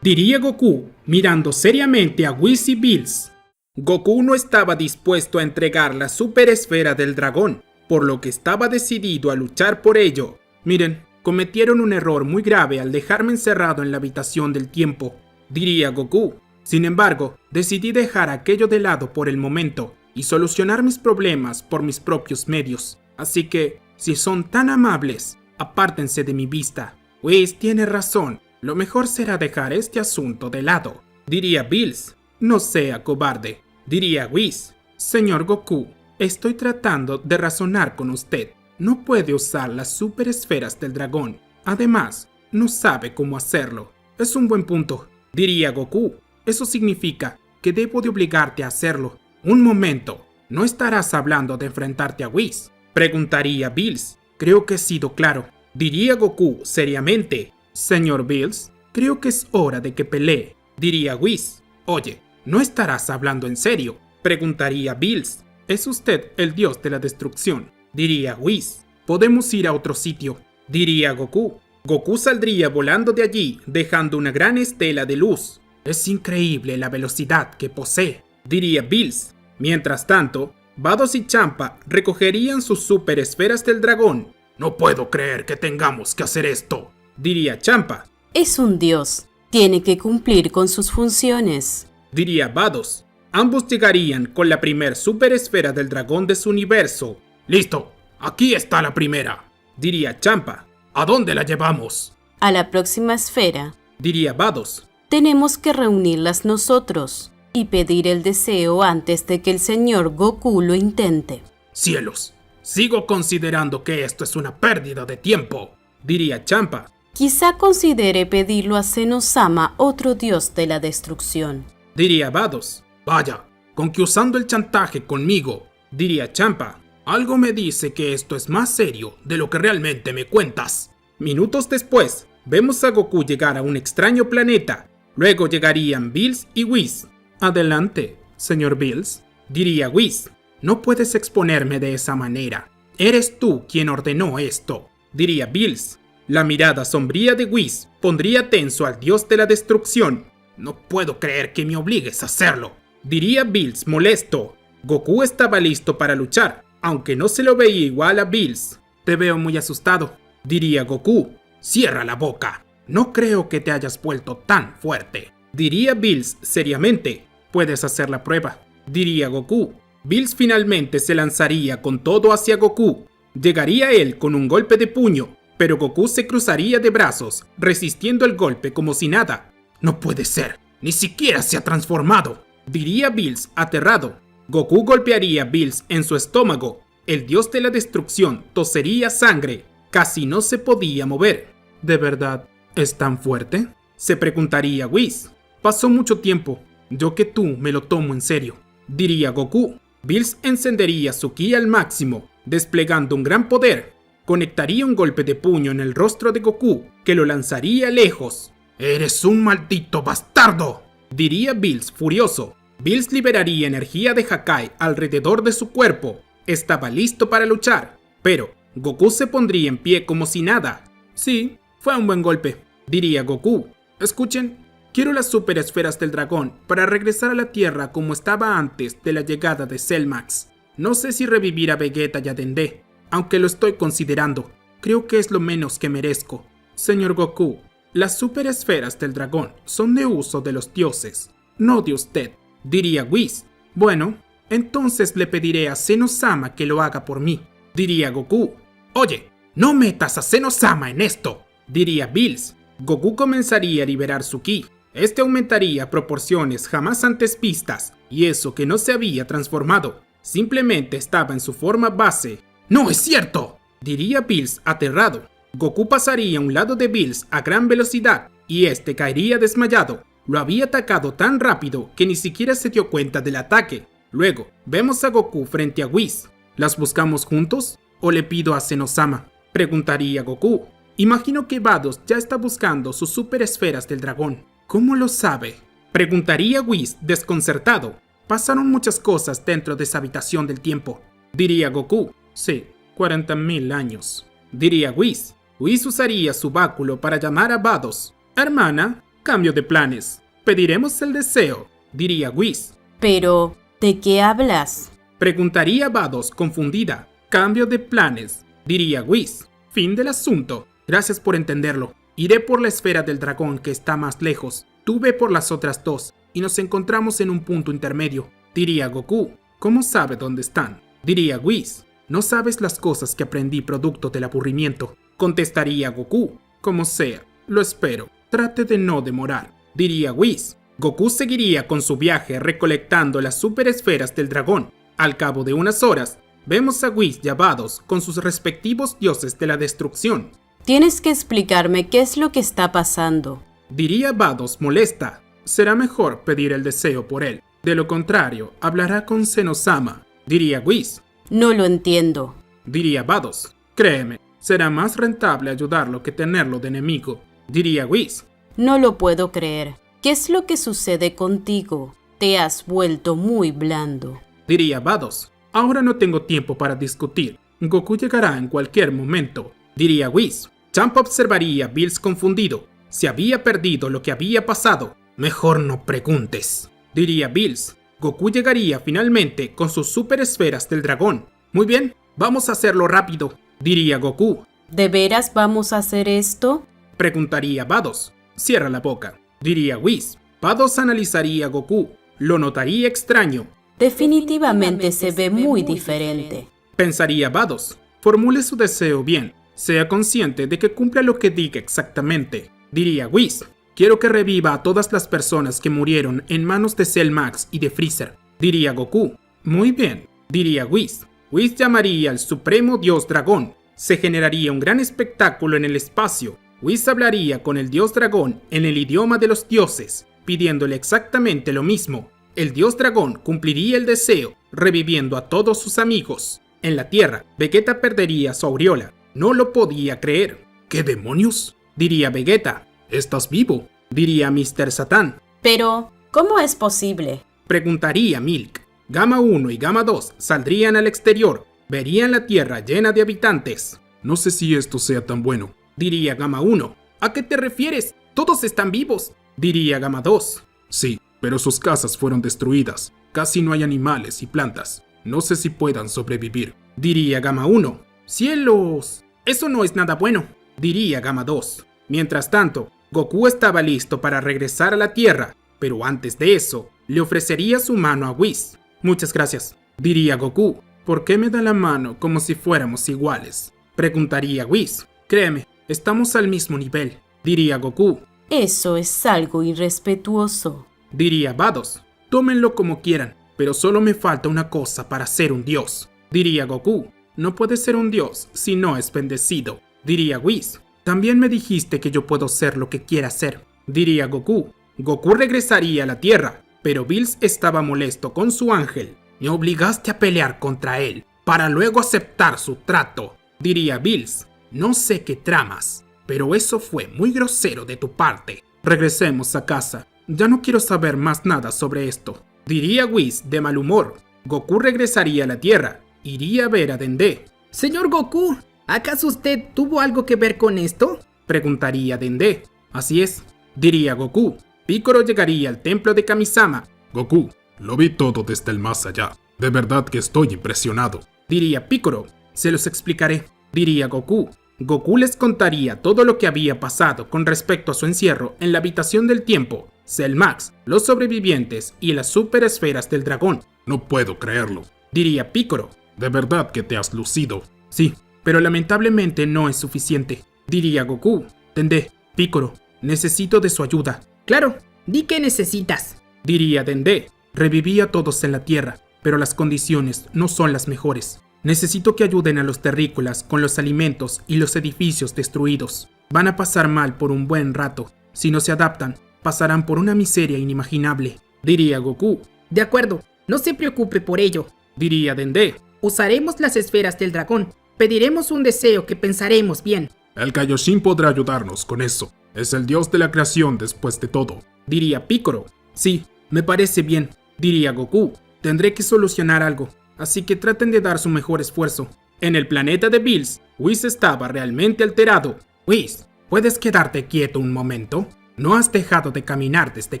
diría Goku, mirando seriamente a Whis y Bills. Goku no estaba dispuesto a entregar la super esfera del dragón, por lo que estaba decidido a luchar por ello. Miren, cometieron un error muy grave al dejarme encerrado en la habitación del tiempo, diría Goku. Sin embargo, decidí dejar aquello de lado por el momento y solucionar mis problemas por mis propios medios. Así que, Si son tan amables, apártense de mi vista. Whis tiene razón. Lo mejor será dejar este asunto de lado, diría Bills. No sea cobarde, diría Whis. Señor Goku, estoy tratando de razonar con usted. No puede usar las super esferas del dragón. Además, no sabe cómo hacerlo. Es un buen punto, diría Goku. Eso significa que debo de obligarte a hacerlo. Un momento, ¿no estarás hablando de enfrentarte a Whis?, preguntaría Bills. Creo que he sido claro, diría Goku seriamente. Señor Bills, creo que es hora de que pelee, diría Whis. Oye, ¿no estarás hablando en serio?, preguntaría Bills. Es usted el dios de la destrucción, diría Whis. Podemos ir a otro sitio, diría Goku. Goku saldría volando de allí, dejando una gran estela de luz. Es increíble la velocidad que posee, diría Bills. Mientras tanto, Vados y Champa recogerían sus super esferas del dragón. No puedo creer que tengamos que hacer esto, diría Champa. Es un dios. Tiene que cumplir con sus funciones, diría Vados. Ambos llegarían con la primer super esfera del dragón de su universo. Listo, aquí está la primera, diría Champa. ¿A dónde la llevamos?, a la próxima esfera, diría Vados. Tenemos que reunirlas nosotros y pedir el deseo antes de que el señor Goku lo intente. Cielos, sigo considerando que esto es una pérdida de tiempo, diría Champa. Quizá considere pedirlo a Zenosama, otro dios de la destrucción, diría Vados. Vaya, con que usando el chantaje conmigo, diría Champa. Algo me dice que esto es más serio de lo que realmente me cuentas. Minutos después, vemos a Goku llegar a un extraño planeta. Luego llegarían Bills y Whis. Adelante, señor Bills, diría Whis. No puedes exponerme de esa manera. Eres tú quien ordenó esto, diría Bills. La mirada sombría de Whis pondría tenso al dios de la destrucción. No puedo creer que me obligues a hacerlo, diría Bills molesto. Goku estaba listo para luchar, aunque no se lo veía igual a Bills. Te veo muy asustado, diría Goku. Cierra la boca. No creo que te hayas vuelto tan fuerte, diría Bills seriamente. Puedes hacer la prueba, diría Goku. Bills finalmente se lanzaría con todo hacia Goku. Llegaría él con un golpe de puño, pero Goku se cruzaría de brazos, resistiendo el golpe como si nada. No puede ser, ni siquiera se ha transformado, diría Bills aterrado. Goku golpearía a Bills en su estómago. El dios de la destrucción tosería sangre. Casi no se podía mover. ¿De verdad es tan fuerte?, se preguntaría Whis. Pasó mucho tiempo. Yo que tú me lo tomo en serio, diría Goku. Bills encendería su ki al máximo, desplegando un gran poder. Conectaría un golpe de puño en el rostro de Goku, que lo lanzaría lejos. ¡Eres un maldito bastardo!, diría Bills furioso. Bills liberaría energía de Hakai alrededor de su cuerpo. Estaba listo para luchar, pero Goku se pondría en pie como si nada. Sí, fue un buen golpe, diría Goku. Escuchen, quiero las super esferas del dragón para regresar a la Tierra como estaba antes de la llegada de Cellmax. No sé si revivir a Vegeta y a Dende, aunque lo estoy considerando. Creo que es lo menos que merezco. Señor Goku, las super esferas del dragón son de uso de los dioses, no de usted, diría Whis. Bueno, entonces le pediré a Zenosama que lo haga por mí, diría Goku. Oye, no metas a Zenosama en esto, diría Bills. Goku comenzaría a liberar su ki. Este aumentaría a proporciones jamás antes vistas, y eso que no se había transformado. Simplemente estaba en su forma base. ¡No es cierto!, diría Bills aterrado. Goku pasaría a un lado de Bills a gran velocidad, y este caería desmayado. Lo había atacado tan rápido que ni siquiera se dio cuenta del ataque. Luego, vemos a Goku frente a Whis. ¿Las buscamos juntos? ¿O le pido a Zenosama?, preguntaría Goku. Imagino que Vados ya está buscando sus super esferas del dragón. ¿Cómo lo sabe?, preguntaría Whis desconcertado. Pasaron muchas cosas dentro de esa habitación del tiempo, diría Goku. Sí, 40.000 años, diría Whis. Whis usaría su báculo para llamar a Vados. Hermana, cambio de planes. Pediremos el deseo, diría Whis. Pero, ¿de qué hablas?, preguntaría Vados confundida. Cambio de planes, diría Whis. Fin del asunto. Gracias por entenderlo. Iré por la esfera del dragón que está más lejos. Tú ve por las otras dos y nos encontramos en un punto intermedio, diría Goku. ¿Cómo sabe dónde están?, diría Whis. No sabes las cosas que aprendí producto del aburrimiento, contestaría Goku. Como sea, lo espero. Trate de no demorar, diría Whis. Goku seguiría con su viaje recolectando las superesferas del dragón. Al cabo de unas horas, vemos a Whis y a Vados con sus respectivos dioses de la destrucción. Tienes que explicarme qué es lo que está pasando, diría Vados molesta. Será mejor pedir el deseo por él. De lo contrario, hablará con Zenosama, diría Whis. No lo entiendo, diría Vados. Créeme, será más rentable ayudarlo que tenerlo de enemigo, diría Whis. No lo puedo creer. ¿Qué es lo que sucede contigo? Te has vuelto muy blando, diría Vados. Ahora no tengo tiempo para discutir. Goku llegará en cualquier momento, diría Whis. Champa observaría a Bills confundido. Se había perdido lo que había pasado. Mejor no preguntes, diría Bills. Goku llegaría finalmente con sus superesferas del dragón. Muy bien, vamos a hacerlo rápido, diría Goku. ¿De veras vamos a hacer esto? Preguntaría Vados. Cierra la boca, diría Whis. Vados analizaría a Goku. Lo notaría extraño. Definitivamente se ve muy diferente, pensaría Vados. Formule su deseo bien. Sea consciente de que cumpla lo que diga exactamente, diría Whis. Quiero que reviva a todas las personas que murieron en manos de Cell Max y de Freezer, diría Goku. Muy bien, diría Whis. Whis llamaría al Supremo Dios Dragón. Se generaría un gran espectáculo en el espacio. Whis hablaría con el Dios Dragón en el idioma de los dioses, pidiéndole exactamente lo mismo. El Dios Dragón cumpliría el deseo, reviviendo a todos sus amigos. En la Tierra, Vegeta perdería su aureola. No lo podía creer. ¿Qué demonios?, diría Vegeta. ¿Estás vivo?, diría Mr. Satan. Pero, ¿cómo es posible?, preguntaría Milk. Gamma 1 y Gamma 2 saldrían al exterior. Verían la Tierra llena de habitantes. No sé si esto sea tan bueno, diría Gamma 1. ¿A qué te refieres? Todos están vivos, diría Gamma 2. Sí, pero sus casas fueron destruidas. Casi no hay animales y plantas. No sé si puedan sobrevivir, diría Gamma 1. ¡Cielos! Eso no es nada bueno, diría Gamma 2. Mientras tanto, Goku estaba listo para regresar a la Tierra, pero antes de eso, le ofrecería su mano a Whis. Muchas gracias, diría Goku. ¿Por qué me da la mano como si fuéramos iguales?, preguntaría Whis. Créeme, estamos al mismo nivel, diría Goku. Eso es algo irrespetuoso, diría Vados. Tómenlo como quieran, pero solo me falta una cosa para ser un dios, diría Goku. No puede ser un dios si no es bendecido, diría Whis. También me dijiste que yo puedo ser lo que quiera ser, diría Goku. Goku regresaría a la Tierra, pero Bills estaba molesto con su ángel. Me obligaste a pelear contra él, para luego aceptar su trato, diría Bills. No sé qué tramas, pero eso fue muy grosero de tu parte. Regresemos a casa. Ya no quiero saber más nada sobre esto, diría Whis de mal humor. Goku regresaría a la Tierra. Iría a ver a Dende. Señor Goku, ¿acaso usted tuvo algo que ver con esto?, preguntaría Dende. Así es, diría Goku. Piccolo llegaría al templo de Kamisama. Goku, lo vi todo desde el más allá. De verdad que estoy impresionado, diría Piccolo. Se los explicaré, diría Goku. Goku les contaría todo lo que había pasado con respecto a su encierro en la habitación del tiempo, Cell Max, los sobrevivientes y las superesferas del dragón. No puedo creerlo, diría Piccolo. De verdad que te has lucido. Sí, pero lamentablemente no es suficiente, diría Goku. Dende, Piccolo, necesito de su ayuda. Claro, di que necesitas, diría Dende. Reviví a todos en la Tierra, pero las condiciones no son las mejores. Necesito que ayuden a los terrícolas con los alimentos y los edificios destruidos. Van a pasar mal por un buen rato. Si no se adaptan, pasarán por una miseria inimaginable, diría Goku. De acuerdo, no se preocupe por ello, diría Dende. Usaremos las esferas del dragón. Pediremos un deseo que pensaremos bien. El Kaioshin podrá ayudarnos con eso. Es el dios de la creación después de todo, diría Piccolo. Sí, me parece bien, diría Goku. Tendré que solucionar algo, así que traten de dar su mejor esfuerzo. En el planeta de Bills, Whis estaba realmente alterado. Whis, ¿puedes quedarte quieto un momento? No has dejado de caminar desde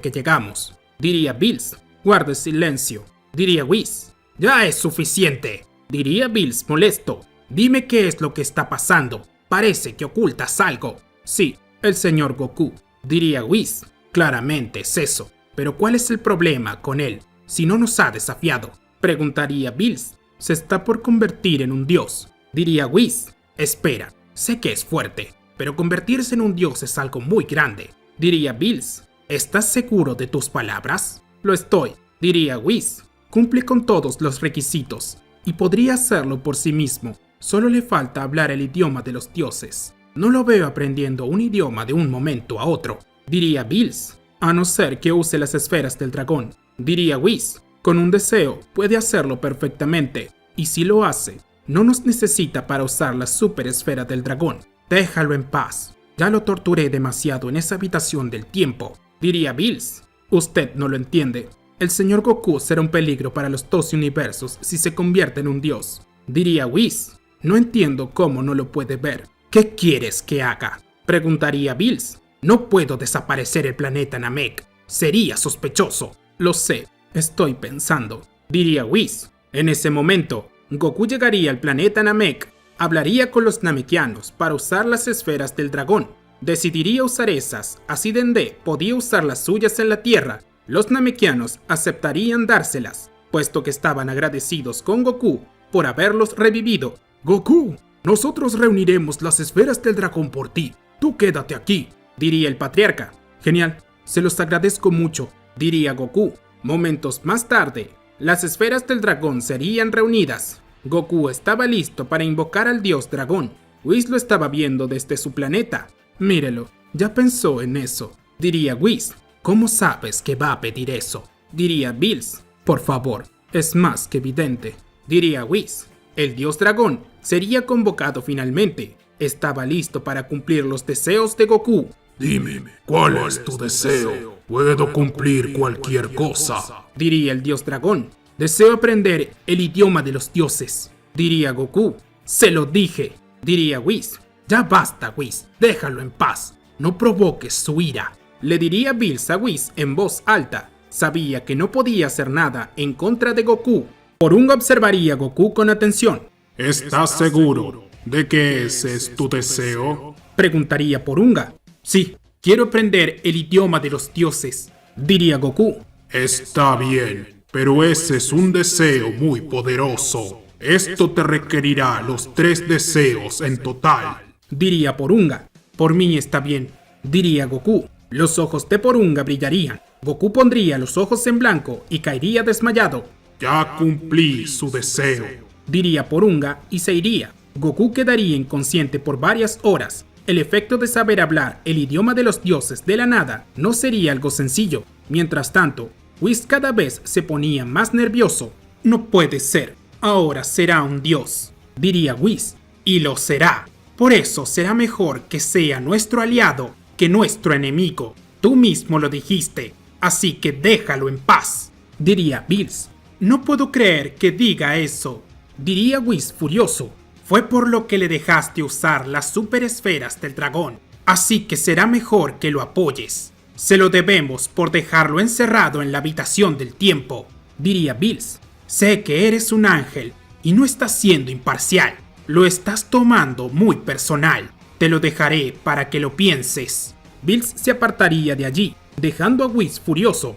que llegamos, diría Bills. Guarde silencio, diría Whis. Ya es suficiente, diría Bills molesto. Dime qué es lo que está pasando. Parece que ocultas algo. Sí, el señor Goku, diría Whis. Claramente es eso. Pero ¿cuál es el problema con él? Si no nos ha desafiado, preguntaría Bills. se está por convertir en un dios. Diría Whis. Espera, sé que es fuerte, pero convertirse en un dios es algo muy grande. Diría Bills. ¿Estás seguro de tus palabras? Lo estoy. Diría Whis. Cumple con todos los requisitos y podría hacerlo por sí mismo. Solo le falta hablar el idioma de los dioses. No lo veo aprendiendo un idioma de un momento a otro. Diría Bills. A no ser que use las esferas del dragón. Diría Whis. Con un deseo puede hacerlo perfectamente. Y si lo hace, no nos necesita para usar la super esfera del dragón. Déjalo en paz. Ya lo torturé demasiado en esa habitación del tiempo. Diría Bills. Usted no lo entiende. El señor Goku será un peligro para los 12 universos si se convierte en un dios. Diría Whis. No entiendo cómo no lo puede ver. ¿Qué quieres que haga? Preguntaría Bills. No puedo desaparecer el planeta Namek. Sería sospechoso. Lo sé. Estoy pensando. Diría Whis. En ese momento, Goku llegaría al planeta Namek. Hablaría con los namekianos para usar las esferas del dragón. Decidiría usar esas. Así Dende podía usar las suyas en la Tierra. Los namekianos aceptarían dárselas, puesto que estaban agradecidos con Goku por haberlos revivido. Goku, nosotros reuniremos las esferas del dragón por ti. Tú quédate aquí, diría el patriarca. Genial, se los agradezco mucho, diría Goku. Momentos más tarde, las esferas del dragón serían reunidas. Goku estaba listo para invocar al dios dragón. Whis lo estaba viendo desde su planeta. Mírelo, ya pensó en eso, diría Whis. ¿Cómo sabes que va a pedir eso? Diría Bills. Por favor, es más que evidente, diría Whis. El dios dragón sería convocado finalmente. Estaba listo para cumplir los deseos de Goku. Dime, ¿cuál es tu deseo? Puedo cumplir cualquier cosa, diría el dios dragón. Deseo aprender el idioma de los dioses, diría Goku. Se lo dije, diría Whis. Ya basta, Whis, déjalo en paz. No provoques su ira. Le diría Bills a Whis en voz alta. Sabía que no podía hacer nada en contra de Goku. Porunga observaría a Goku con atención. ¿Estás seguro de que ese es tu deseo? Preguntaría Porunga. Sí, quiero aprender el idioma de los dioses, diría Goku. Está bien, pero ese es un deseo muy poderoso. Esto te requerirá los 3 deseos en total, diría Porunga. Por mí está bien, diría Goku. Los ojos de Porunga brillarían. Goku pondría los ojos en blanco y caería desmayado. Ya cumplí su deseo, diría Porunga y se iría. Goku quedaría inconsciente por varias horas. El efecto de saber hablar el idioma de los dioses de la nada no sería algo sencillo. Mientras tanto, Whis cada vez se ponía más nervioso. No puede ser. Ahora será un dios, diría Whis. Y lo será. Por eso será mejor que sea nuestro aliado que nuestro enemigo. Tú mismo lo dijiste, así que déjalo en paz, diría Bills. No puedo creer que diga eso, diría Whis furioso. Fue por lo que le dejaste usar las super esferas del dragón, así que será mejor que lo apoyes. Se lo debemos por dejarlo encerrado en la habitación del tiempo, diría Bills. Sé que eres un ángel y no estás siendo imparcial, lo estás tomando muy personal. Te lo dejaré para que lo pienses. Bills se apartaría de allí, dejando a Whis furioso.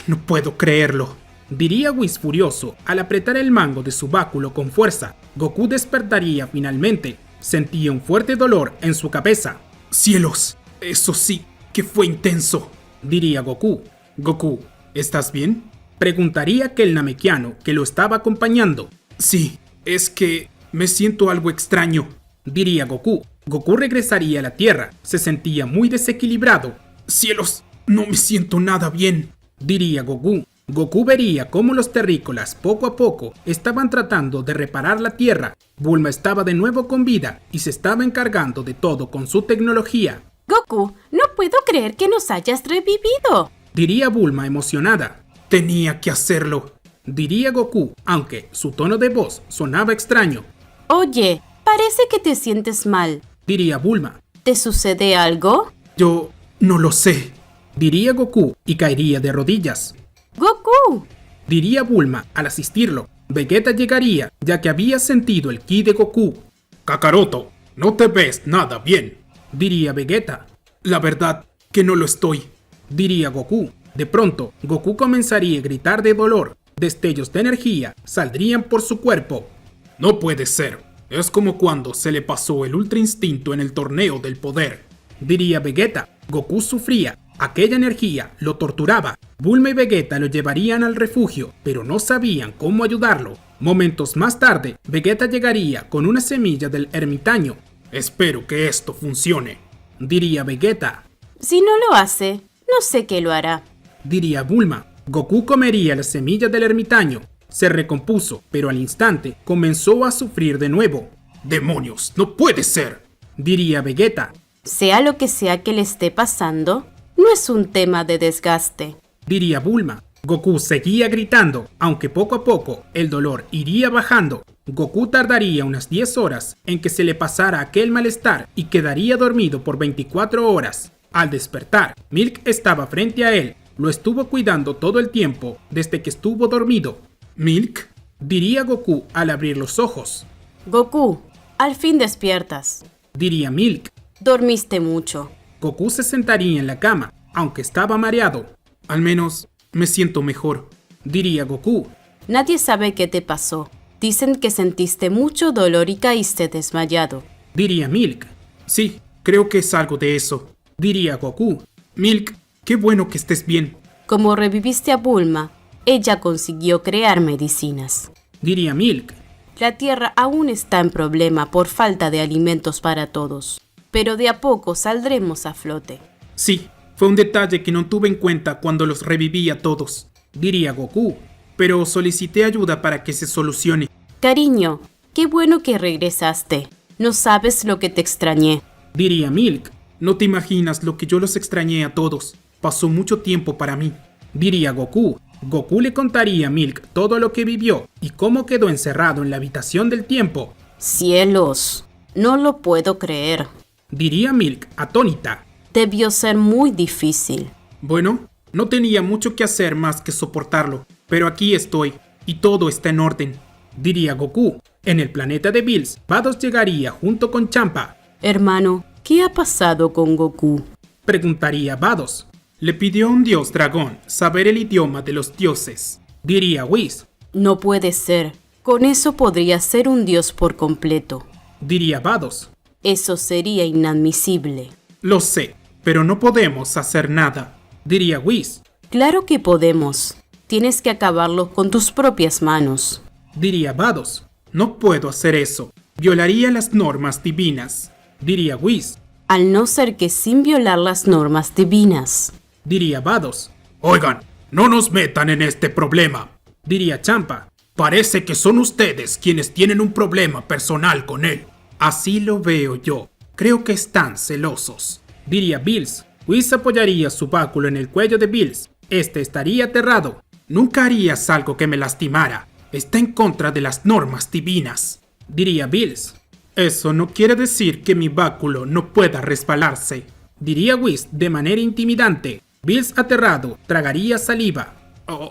No puedo creerlo, diría Whis furioso al apretar el mango de su báculo con fuerza. Goku despertaría finalmente. Sentía un fuerte dolor en su cabeza. ¡Cielos! Eso sí que fue intenso, diría Goku. Goku, ¿estás bien? Preguntaría aquel namekiano que lo estaba acompañando. Sí, es que me siento algo extraño, diría Goku. Goku regresaría a la Tierra. Se sentía muy desequilibrado. ¡Cielos! No me siento nada bien, diría Goku. Goku vería cómo los terrícolas poco a poco estaban tratando de reparar la Tierra. Bulma estaba de nuevo con vida y se estaba encargando de todo con su tecnología. Goku, no puedo creer que nos hayas revivido, diría Bulma emocionada. Tenía que hacerlo, diría Goku, aunque su tono de voz sonaba extraño. Oye, parece que te sientes mal, diría Bulma. ¿Te sucede algo? Yo no lo sé, diría Goku y caería de rodillas. ¡Goku!, diría Bulma al asistirlo. Vegeta llegaría, ya que había sentido el ki de Goku. Kakaroto, no te ves nada bien, diría Vegeta. La verdad que no lo estoy, diría Goku. De pronto, Goku comenzaría a gritar de dolor. destellos de energía saldrían por su cuerpo. No puede ser. Es como cuando se le pasó el Ultra Instinto en el torneo del poder, diría Vegeta. Goku sufría. Aquella energía lo torturaba. Bulma y Vegeta lo llevarían al refugio, pero no sabían cómo ayudarlo. Momentos más tarde, Vegeta llegaría con una semilla del ermitaño. Espero que esto funcione, diría Vegeta. Si no lo hace, no sé qué lo hará, diría Bulma. Goku comería la semilla del ermitaño. Se recompuso, pero al instante comenzó a sufrir de nuevo. ¡Demonios! ¡No puede ser!, diría Vegeta. Sea lo que sea que le esté pasando, no es un tema de desgaste, diría Bulma. Goku seguía gritando, aunque poco a poco el dolor iría bajando. Goku tardaría unas 10 horas en que se le pasara aquel malestar y quedaría dormido por 24 horas. Al despertar, Milk estaba frente a él. Lo estuvo cuidando todo el tiempo desde que estuvo dormido. «¿Milk?», diría Goku al abrir los ojos. Goku, al fin despiertas. Diría Milk. Dormiste mucho. Goku se sentaría en la cama, aunque estaba mareado. «Al menos me siento mejor», diría Goku. Nadie sabe qué te pasó. Dicen que sentiste mucho dolor y caíste desmayado. Diría Milk. «Sí, creo que es algo de eso», diría Goku. «Milk, qué bueno que estés bien», Como reviviste a Bulma, ella consiguió crear medicinas. diría Milk. La Tierra aún está en problema por falta de alimentos para todos, pero de a poco saldremos a flote. «Sí, fue un detalle que no tuve en cuenta cuando los reviví a todos», diría Goku. «Pero solicité ayuda para que se solucione». Cariño, qué bueno que regresaste. No sabes lo que te extrañé. Diría Milk. «No te imaginas lo que yo los extrañé a todos. Pasó mucho tiempo para mí», diría Goku. Goku le contaría a Milk todo lo que vivió y cómo quedó encerrado en la habitación del tiempo. Cielos, no lo puedo creer. Diría Milk atónita. Debió ser muy difícil. «Bueno, no tenía mucho que hacer más que soportarlo, pero aquí estoy y todo está en orden», diría Goku. En el planeta de Bills, Vados llegaría junto con Champa. Hermano, ¿qué ha pasado con Goku? Preguntaría Vados. «Le pidió a un dios dragón saber el idioma de los dioses», diría Whis. No puede ser. Con eso podría ser un dios por completo. Diría Vados. Eso sería inadmisible. «Lo sé, pero no podemos hacer nada», diría Whis. Claro que podemos. Tienes que acabarlo con tus propias manos. Diría Vados. «No puedo hacer eso. Violaría las normas divinas», diría Whis. Al no ser que sin violar las normas divinas. Diría Vados. Oigan, no nos metan en este problema. Diría Champa. Parece que son ustedes quienes tienen un problema personal con él. «Así lo veo yo. Creo que están celosos», diría Bills. Whis apoyaría su báculo en el cuello de Bills. Este estaría aterrado. «Nunca harías algo que me lastimara. Está en contra de las normas divinas», diría Bills. «Eso no quiere decir que mi báculo no pueda resbalarse», diría Whis de manera intimidante. Bills, aterrado, tragaría saliva.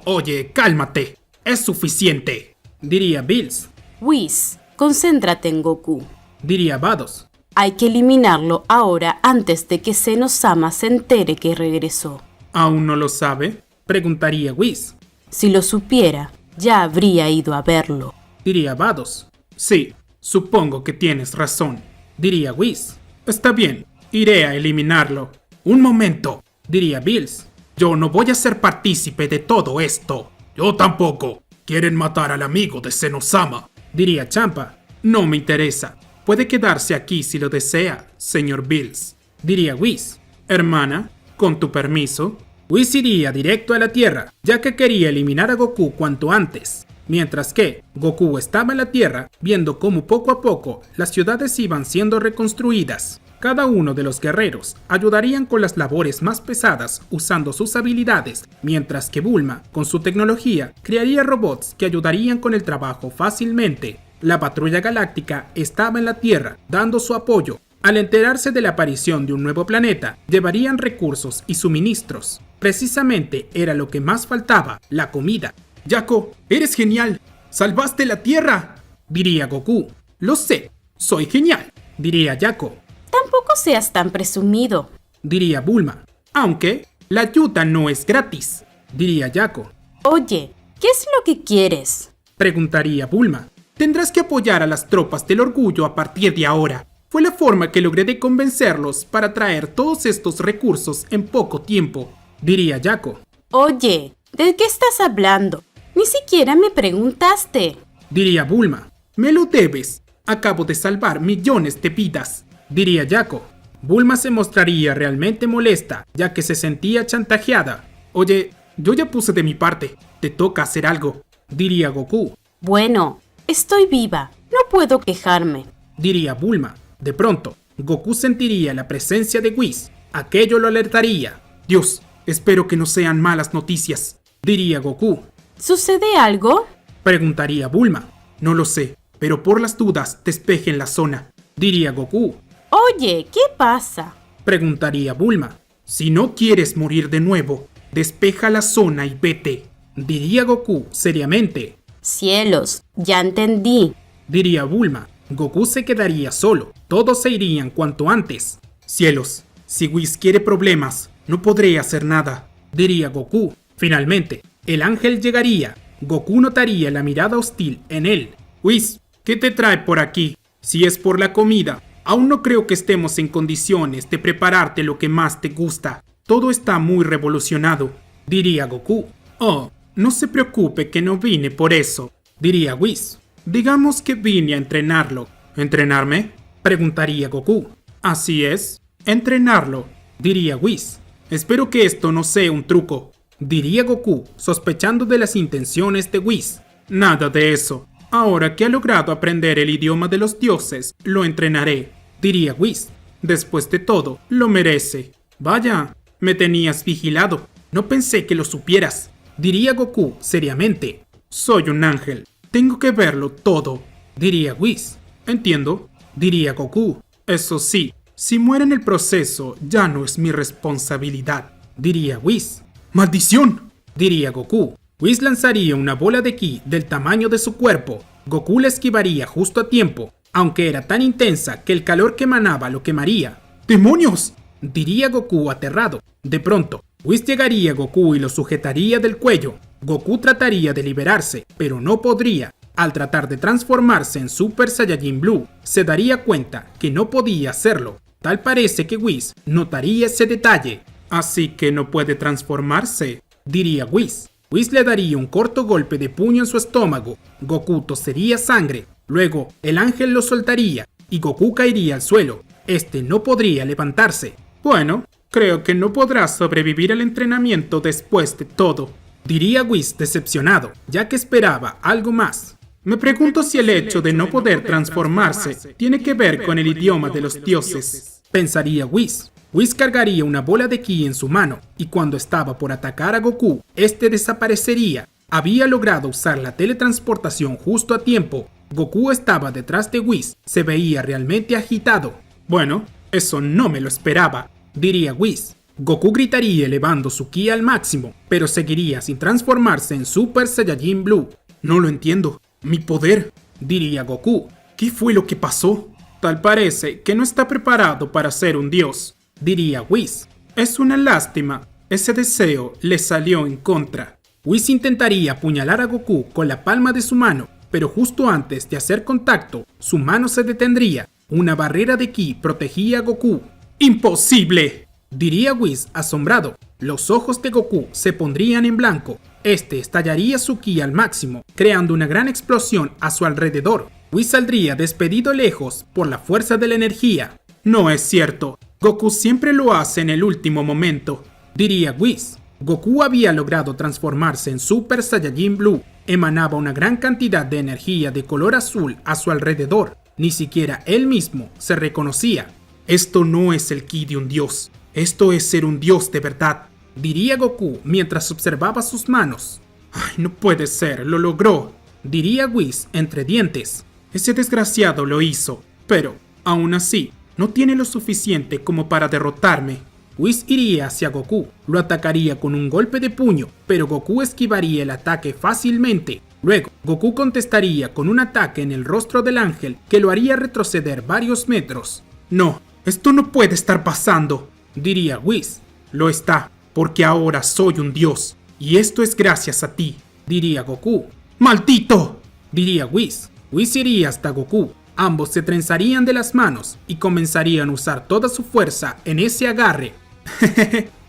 «Oye, cálmate. Es suficiente», diría Bills. Whis, concéntrate en Goku. Diría Vados. Hay que eliminarlo ahora antes de que Senosama se entere que regresó. ¿Aún no lo sabe?, preguntaría Whis. Si lo supiera, ya habría ido a verlo. Diría Vados. «Sí, supongo que tienes razón», diría Whis. «Está bien, iré a eliminarlo». Un momento, diría Bills. yo no voy a ser partícipe de todo esto. Yo tampoco. Quieren matar al amigo de Senosama. Diría Champa. «No me interesa. Puede quedarse aquí si lo desea, señor Bills», diría Whis. «Hermana, con tu permiso». Whis iría directo a la Tierra, ya que quería eliminar a Goku cuanto antes. Mientras que Goku estaba en la Tierra, viendo cómo poco a poco las ciudades iban siendo reconstruidas. Cada uno de los guerreros ayudarían con las labores más pesadas usando sus habilidades, mientras que Bulma, con su tecnología, crearía robots que ayudarían con el trabajo fácilmente. La patrulla galáctica estaba en la Tierra, dando su apoyo. Al enterarse de la aparición de un nuevo planeta, llevarían recursos y suministros. Precisamente era lo que más faltaba, la comida. Jaco, eres genial. Salvaste la Tierra, diría Goku. «Lo sé, soy genial», diría Jaco. Tampoco seas tan presumido, diría Bulma. «Aunque la ayuda no es gratis», diría Jaco. Oye, ¿Qué es lo que quieres? Preguntaría Bulma. Tendrás que apoyar a las tropas del orgullo a partir de ahora. Fue la forma que logré de convencerlos para traer todos estos recursos en poco tiempo, diría Jaco. Oye, ¿de qué estás hablando? Ni siquiera me preguntaste. Diría Bulma. Me lo debes. Acabo de salvar millones de vidas, diría Jaco. Bulma se mostraría realmente molesta, ya que se sentía chantajeada. Oye, yo ya puse de mi parte. Te toca hacer algo, diría Goku. Bueno, estoy viva. No puedo quejarme, diría Bulma. De pronto, Goku sentiría la presencia de Whis. Aquello lo alertaría. Dios, espero que no sean malas noticias, diría Goku. ¿Sucede algo? Preguntaría Bulma. No lo sé, pero por las dudas despejen la zona, diría Goku. Oye, ¿qué pasa? Preguntaría Bulma. Si no quieres morir de nuevo, despeja la zona y vete, diría Goku seriamente. Cielos, ya entendí. Diría Bulma. Goku se quedaría solo. Todos se irían cuanto antes. Cielos, si Whis quiere problemas, no podré hacer nada, diría Goku. Finalmente, el ángel llegaría. Goku notaría la mirada hostil en él. Whis, ¿qué te trae por aquí? Si es por la comida, aún no creo que estemos en condiciones de prepararte lo que más te gusta. Todo está muy revolucionado, diría Goku. Oh, no se preocupe que no vine por eso, diría Whis. Digamos que vine a entrenarlo. ¿Entrenarme? Preguntaría Goku. Así es, entrenarlo, diría Whis. Espero que esto no sea un truco, diría Goku, sospechando de las intenciones de Whis. Nada de eso. Ahora que ha logrado aprender el idioma de los dioses, lo entrenaré, diría Whis. Después de todo, lo merece. Vaya, me tenías vigilado. No pensé que lo supieras, diría Goku seriamente. Soy un ángel. Tengo que verlo todo, diría Whis. Entiendo, diría Goku. Eso sí, si muere en el proceso, ya no es mi responsabilidad, diría Whis. ¡Maldición!, diría Goku. Whis lanzaría una bola de ki del tamaño de su cuerpo. Goku la esquivaría justo a tiempo, aunque era tan intensa que el calor que emanaba lo quemaría. ¡Demonios!, diría Goku aterrado. De pronto, Whis llegaría a Goku y lo sujetaría del cuello. Goku trataría de liberarse, pero no podría. Al tratar de transformarse en Super Saiyajin Blue, se daría cuenta que no podía hacerlo. Tal parece que Whis notaría ese detalle. Así que no puede transformarse, diría Whis. Whis le daría un corto golpe de puño en su estómago. Goku tosería sangre. Luego, el ángel lo soltaría y Goku caería al suelo. Este no podría levantarse. Bueno, creo que no podrá sobrevivir al entrenamiento después de todo, diría Whis decepcionado, ya que esperaba algo más. Me pregunto si el hecho de no poder transformarse tiene que ver con el idioma de los dioses, pensaría Whis. Whis cargaría una bola de ki en su mano, y cuando estaba por atacar a Goku, este desaparecería. Había logrado usar la teletransportación justo a tiempo. Goku estaba detrás de Whis, se veía realmente agitado. Bueno, eso no me lo esperaba, diría Whis. Goku gritaría elevando su ki al máximo, pero seguiría sin transformarse en Super Saiyajin Blue. No lo entiendo. Mi poder, diría Goku. ¿Qué fue lo que pasó? Tal parece que no está preparado para ser un dios, diría Whis. Es una lástima. Ese deseo le salió en contra. Whis intentaría apuñalar a Goku con la palma de su mano, pero justo antes de hacer contacto, su mano se detendría. Una barrera de ki protegía a Goku. ¡Imposible!, diría Whis asombrado. Los ojos de Goku se pondrían en blanco. Este estallaría su ki al máximo, creando una gran explosión a su alrededor. Whis saldría despedido lejos por la fuerza de la energía. No es cierto. Goku siempre lo hace en el último momento, diría Whis. Goku había logrado transformarse en Super Saiyajin Blue. Emanaba una gran cantidad de energía de color azul a su alrededor. Ni siquiera él mismo se reconocía. Esto no es el ki de un dios. Esto es ser un dios de verdad, diría Goku mientras observaba sus manos. Ay, no puede ser, lo logró, diría Whis entre dientes. Ese desgraciado lo hizo, pero, aún así, no tiene lo suficiente como para derrotarme. Whis iría hacia Goku, lo atacaría con un golpe de puño, pero Goku esquivaría el ataque fácilmente. Luego, Goku contestaría con un ataque en el rostro del ángel que lo haría retroceder varios metros. No, esto no puede estar pasando, diría Whis. Lo está, porque ahora soy un dios, y esto es gracias a ti, diría Goku. ¡Maldito!, diría Whis. Whis iría hasta Goku. Ambos se trenzarían de las manos y comenzarían a usar toda su fuerza en ese agarre.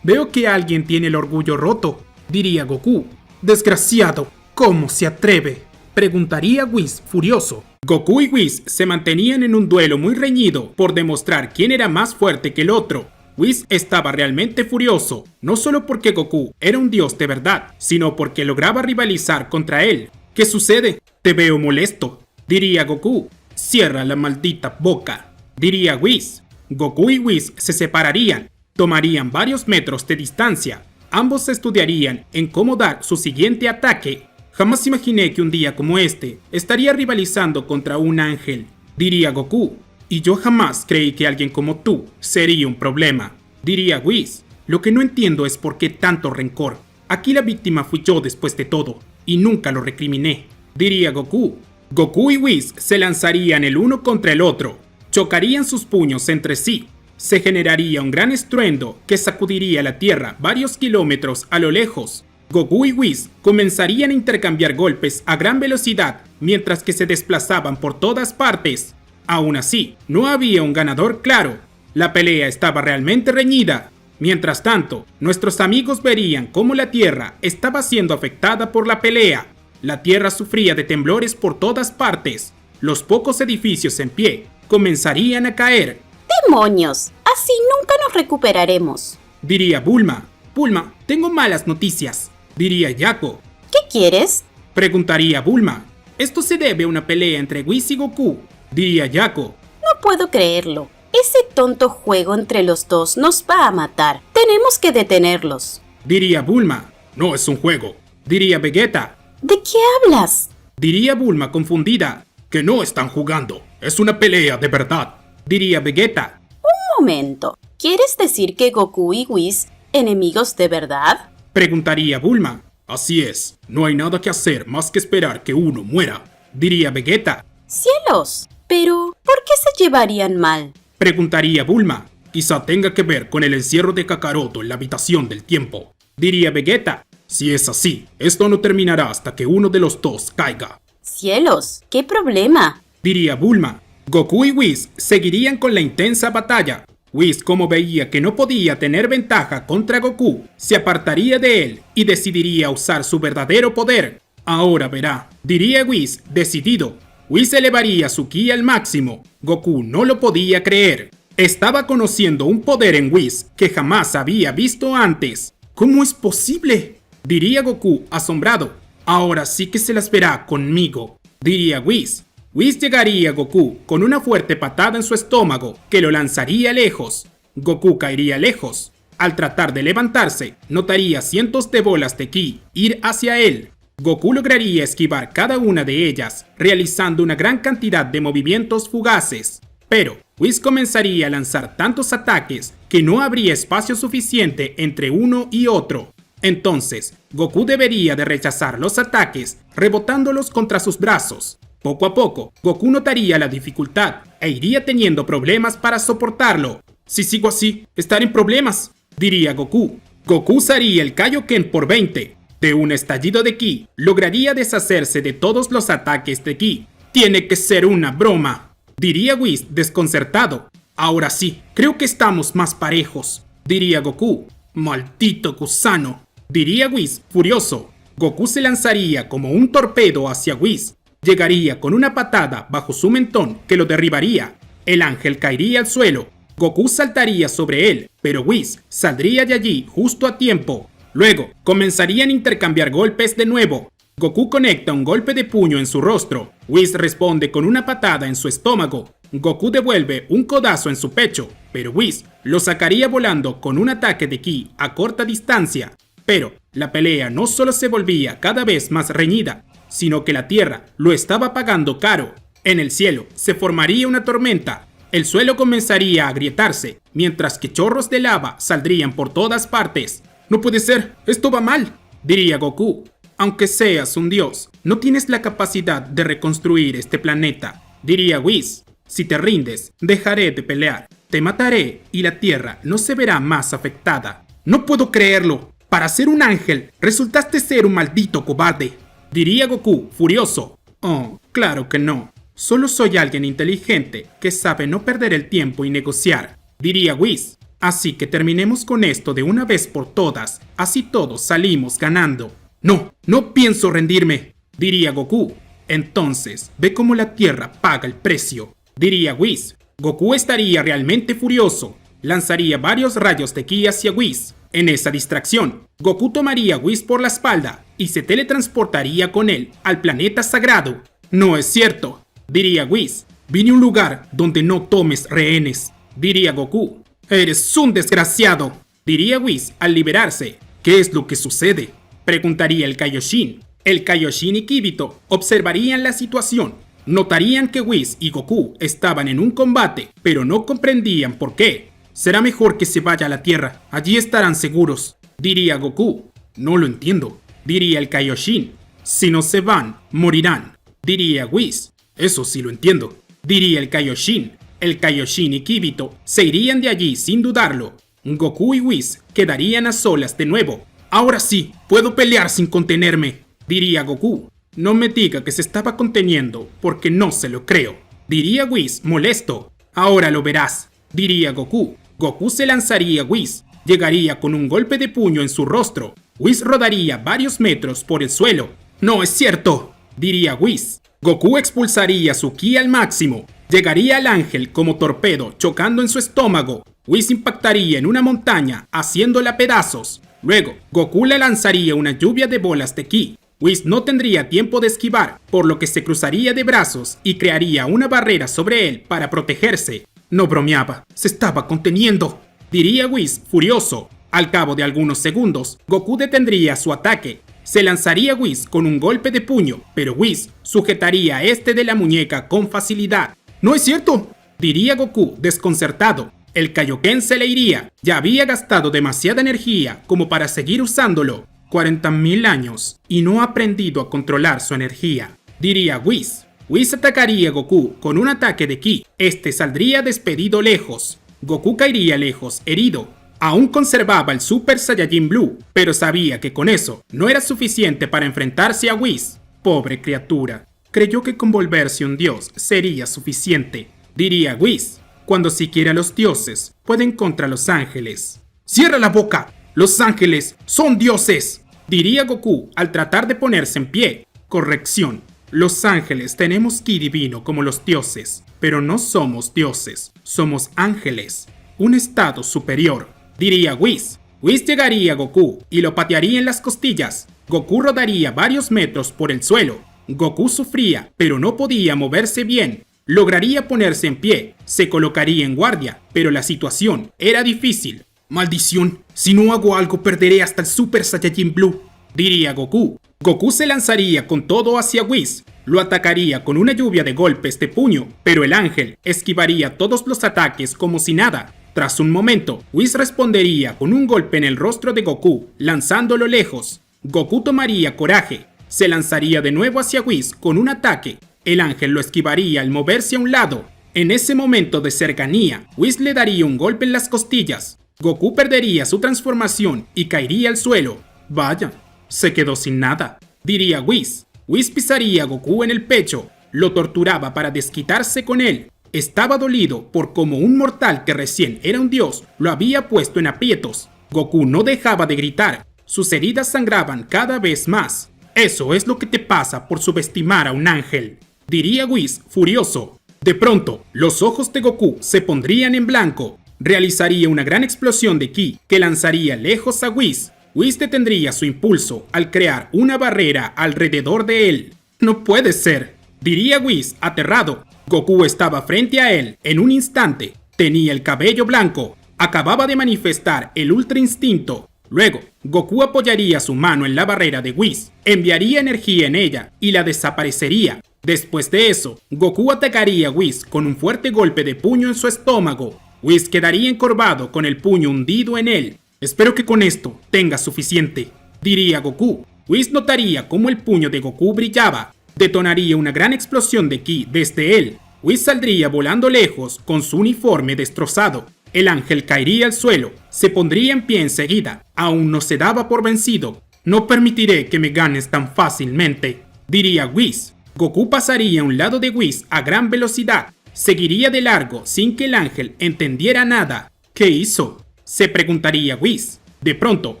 Veo que alguien tiene el orgullo roto, diría Goku. Desgraciado, ¿cómo se atreve?, preguntaría Whis furioso. Goku y Whis se mantenían en un duelo muy reñido por demostrar quién era más fuerte que el otro. Whis estaba realmente furioso, no solo porque Goku era un dios de verdad, sino porque lograba rivalizar contra él. ¿Qué sucede? Te veo molesto, diría Goku. Cierra la maldita boca, diría Whis. Goku y Whis se separarían, tomarían varios metros de distancia. Ambos estudiarían en cómo dar su siguiente ataque. Jamás imaginé que un día como este estaría rivalizando contra un ángel, diría Goku. Y yo jamás creí que alguien como tú sería un problema, diría Whis. Lo que no entiendo es por qué tanto rencor. Aquí la víctima fui yo después de todo, y nunca lo recriminé, diría Goku. Goku y Whis se lanzarían el uno contra el otro, chocarían sus puños entre sí. Se generaría un gran estruendo que sacudiría la tierra varios kilómetros a lo lejos. Goku y Whis comenzarían a intercambiar golpes a gran velocidad mientras que se desplazaban por todas partes. Aún así, no había un ganador claro. La pelea estaba realmente reñida. Mientras tanto, nuestros amigos verían cómo la Tierra estaba siendo afectada por la pelea. La Tierra sufría de temblores por todas partes. Los pocos edificios en pie comenzarían a caer. ¡Demonios! Así nunca nos recuperaremos, diría Bulma. Bulma, tengo malas noticias, diría Jaco. ¿Qué quieres?, preguntaría Bulma. Esto se debe a una pelea entre Whis y Goku, diría Jaco. No puedo creerlo. Ese tonto juego entre los dos nos va a matar. Tenemos que detenerlos, diría Bulma. No es un juego, diría Vegeta. ¿De qué hablas?, diría Bulma confundida. Que no están jugando, es una pelea de verdad, diría Vegeta. Un momento. ¿Quieres decir que Goku y Whis, enemigos de verdad?, preguntaría Bulma. Así es, no hay nada que hacer más que esperar que uno muera, diría Vegeta. ¡Cielos! Pero, ¿por qué se llevarían mal?, preguntaría Bulma. Quizá tenga que ver con el encierro de Kakaroto en la habitación del tiempo, diría Vegeta. Si es así, esto no terminará hasta que uno de los dos caiga. ¡Cielos! ¿Qué problema?, diría Bulma. Goku y Whis seguirían con la intensa batalla. Whis, como veía que no podía tener ventaja contra Goku, se apartaría de él y decidiría usar su verdadero poder. Ahora verá, diría Whis, decidido. Whis elevaría su ki al máximo. Goku no lo podía creer. Estaba conociendo un poder en Whis que jamás había visto antes. ¿Cómo es posible?, diría Goku, asombrado. Ahora sí que se las verá conmigo, diría Whis. Whis llegaría a Goku con una fuerte patada en su estómago que lo lanzaría lejos. Goku caería lejos. Al tratar de levantarse, notaría cientos de bolas de ki ir hacia él. Goku lograría esquivar cada una de ellas, realizando una gran cantidad de movimientos fugaces. Pero Whis comenzaría a lanzar tantos ataques que no habría espacio suficiente entre uno y otro. Entonces, Goku debería de rechazar los ataques, rebotándolos contra sus brazos. Poco a poco, Goku notaría la dificultad e iría teniendo problemas para soportarlo. Si sigo así, estaré en problemas, diría Goku. Goku usaría el Kaioken por 20. De un estallido de ki, lograría deshacerse de todos los ataques de ki. Tiene que ser una broma, diría Whis desconcertado. Ahora sí, creo que estamos más parejos, diría Goku. Maldito gusano, diría Whis furioso. Goku se lanzaría como un torpedo hacia Whis. Llegaría con una patada bajo su mentón que lo derribaría. El ángel caería al suelo. Goku saltaría sobre él, pero Whis saldría de allí justo a tiempo. Luego, comenzarían a intercambiar golpes de nuevo. Goku conecta un golpe de puño en su rostro. Whis responde con una patada en su estómago. Goku devuelve un codazo en su pecho, pero Whis lo sacaría volando con un ataque de ki a corta distancia. Pero la pelea no solo se volvía cada vez más reñida, sino que la tierra lo estaba pagando caro. En el cielo se formaría una tormenta. El suelo comenzaría a agrietarse, mientras que chorros de lava saldrían por todas partes. No puede ser, esto va mal, diría Goku. Aunque seas un dios, no tienes la capacidad de reconstruir este planeta, diría Whis. Si te rindes, dejaré de pelear. Te mataré y la tierra no se verá más afectada. No puedo creerlo. Para ser un ángel, resultaste ser un maldito cobarde, Diría Goku, furioso. Oh, claro que no. Solo soy alguien inteligente que sabe no perder el tiempo y negociar, diría Whis. Así que terminemos con esto de una vez por todas, así todos salimos ganando. No, no pienso rendirme, diría Goku. Entonces, ve cómo la Tierra paga el precio, diría Whis. Goku estaría realmente furioso. Lanzaría varios rayos de ki hacia Whis. En esa distracción, Goku tomaría a Whis por la espalda y se teletransportaría con él al planeta sagrado. No es cierto, diría Whis. Vine a un lugar donde no tomes rehenes, diría Goku. Eres un desgraciado, diría Whis al liberarse. ¿Qué es lo que sucede?, preguntaría el Kaioshin. El Kaioshin y Kibito observarían la situación. Notarían que Whis y Goku estaban en un combate, pero no comprendían por qué. Será mejor que se vaya a la Tierra, allí estarán seguros, diría Goku. No lo entiendo, diría el Kaioshin. Si no se van, morirán, diría Whis. Eso sí lo entiendo, diría el Kaioshin. El Kaioshin y Kibito se irían de allí sin dudarlo. Goku y Whis quedarían a solas de nuevo. Ahora sí, puedo pelear sin contenerme, diría Goku. No me diga que se estaba conteniendo, porque no se lo creo, diría Whis molesto. Ahora lo verás, diría Goku. Goku se lanzaría a Whis, llegaría con un golpe de puño en su rostro. Whis rodaría varios metros por el suelo. No es cierto, diría Whis. Goku expulsaría su ki al máximo. Llegaría al ángel como torpedo chocando en su estómago. Whis impactaría en una montaña haciéndola pedazos. Luego, Goku le lanzaría una lluvia de bolas de ki. Whis no tendría tiempo de esquivar, por lo que se cruzaría de brazos y crearía una barrera sobre él para protegerse. No bromeaba, se estaba conteniendo, diría Whis furioso. Al cabo de algunos segundos, Goku detendría su ataque. Se lanzaría Whis con un golpe de puño, pero Whis sujetaría a este de la muñeca con facilidad. ¡No es cierto!, diría Goku desconcertado. El Kaioken se le iría, ya había gastado demasiada energía como para seguir usándolo. 40.000 años y no ha aprendido a controlar su energía, diría Whis. Whis atacaría a Goku con un ataque de ki. Este saldría despedido lejos. Goku caería lejos, herido. Aún conservaba el Super Saiyajin Blue, pero sabía que con eso no era suficiente para enfrentarse a Whis. Pobre criatura, creyó que con volverse un dios sería suficiente, diría Whis, cuando siquiera los dioses pueden contra los ángeles. ¡Cierra la boca! ¡Los ángeles son dioses!, diría Goku al tratar de ponerse en pie. Corrección, los ángeles tenemos ki divino como los dioses, pero no somos dioses, somos ángeles, un estado superior, diría Whis. Whis llegaría a Goku y lo patearía en las costillas. Goku rodaría varios metros por el suelo. Goku sufría, pero no podía moverse bien. Lograría ponerse en pie, se colocaría en guardia, pero la situación era difícil. Maldición, si no hago algo perderé hasta el Super Saiyajin Blue, diría Goku. Goku se lanzaría con todo hacia Whis, lo atacaría con una lluvia de golpes de puño, pero el ángel esquivaría todos los ataques como si nada. Tras un momento, Whis respondería con un golpe en el rostro de Goku, lanzándolo lejos. Goku tomaría coraje, se lanzaría de nuevo hacia Whis con un ataque. El ángel lo esquivaría al moverse a un lado. En ese momento de cercanía, Whis le daría un golpe en las costillas. Goku perdería su transformación y caería al suelo. Vaya, se quedó sin nada, diría Whis. Whis pisaría a Goku en el pecho, lo torturaba para desquitarse con él. Estaba dolido por cómo un mortal que recién era un dios lo había puesto en aprietos. Goku no dejaba de gritar, sus heridas sangraban cada vez más. Eso es lo que te pasa por subestimar a un ángel, diría Whis furioso. De pronto, los ojos de Goku se pondrían en blanco. Realizaría una gran explosión de ki que lanzaría lejos a Whis. Whis detendría su impulso al crear una barrera alrededor de él. No puede ser, diría Whis aterrado. Goku estaba frente a él en un instante. Tenía el cabello blanco. Acababa de manifestar el Ultra Instinto. Luego, Goku apoyaría su mano en la barrera de Whis, enviaría energía en ella y la desaparecería. Después de eso, Goku atacaría a Whis con un fuerte golpe de puño en su estómago. Whis quedaría encorvado con el puño hundido en él. Espero que con esto tenga suficiente, diría Goku. Whis notaría cómo el puño de Goku brillaba. Detonaría una gran explosión de ki desde él. Whis saldría volando lejos con su uniforme destrozado. El ángel caería al suelo. Se pondría en pie enseguida. Aún no se daba por vencido. No permitiré que me ganes tan fácilmente, diría Whis. Goku pasaría a un lado de Whis a gran velocidad. Seguiría de largo sin que el ángel entendiera nada. ¿Qué hizo?, se preguntaría Whis. De pronto,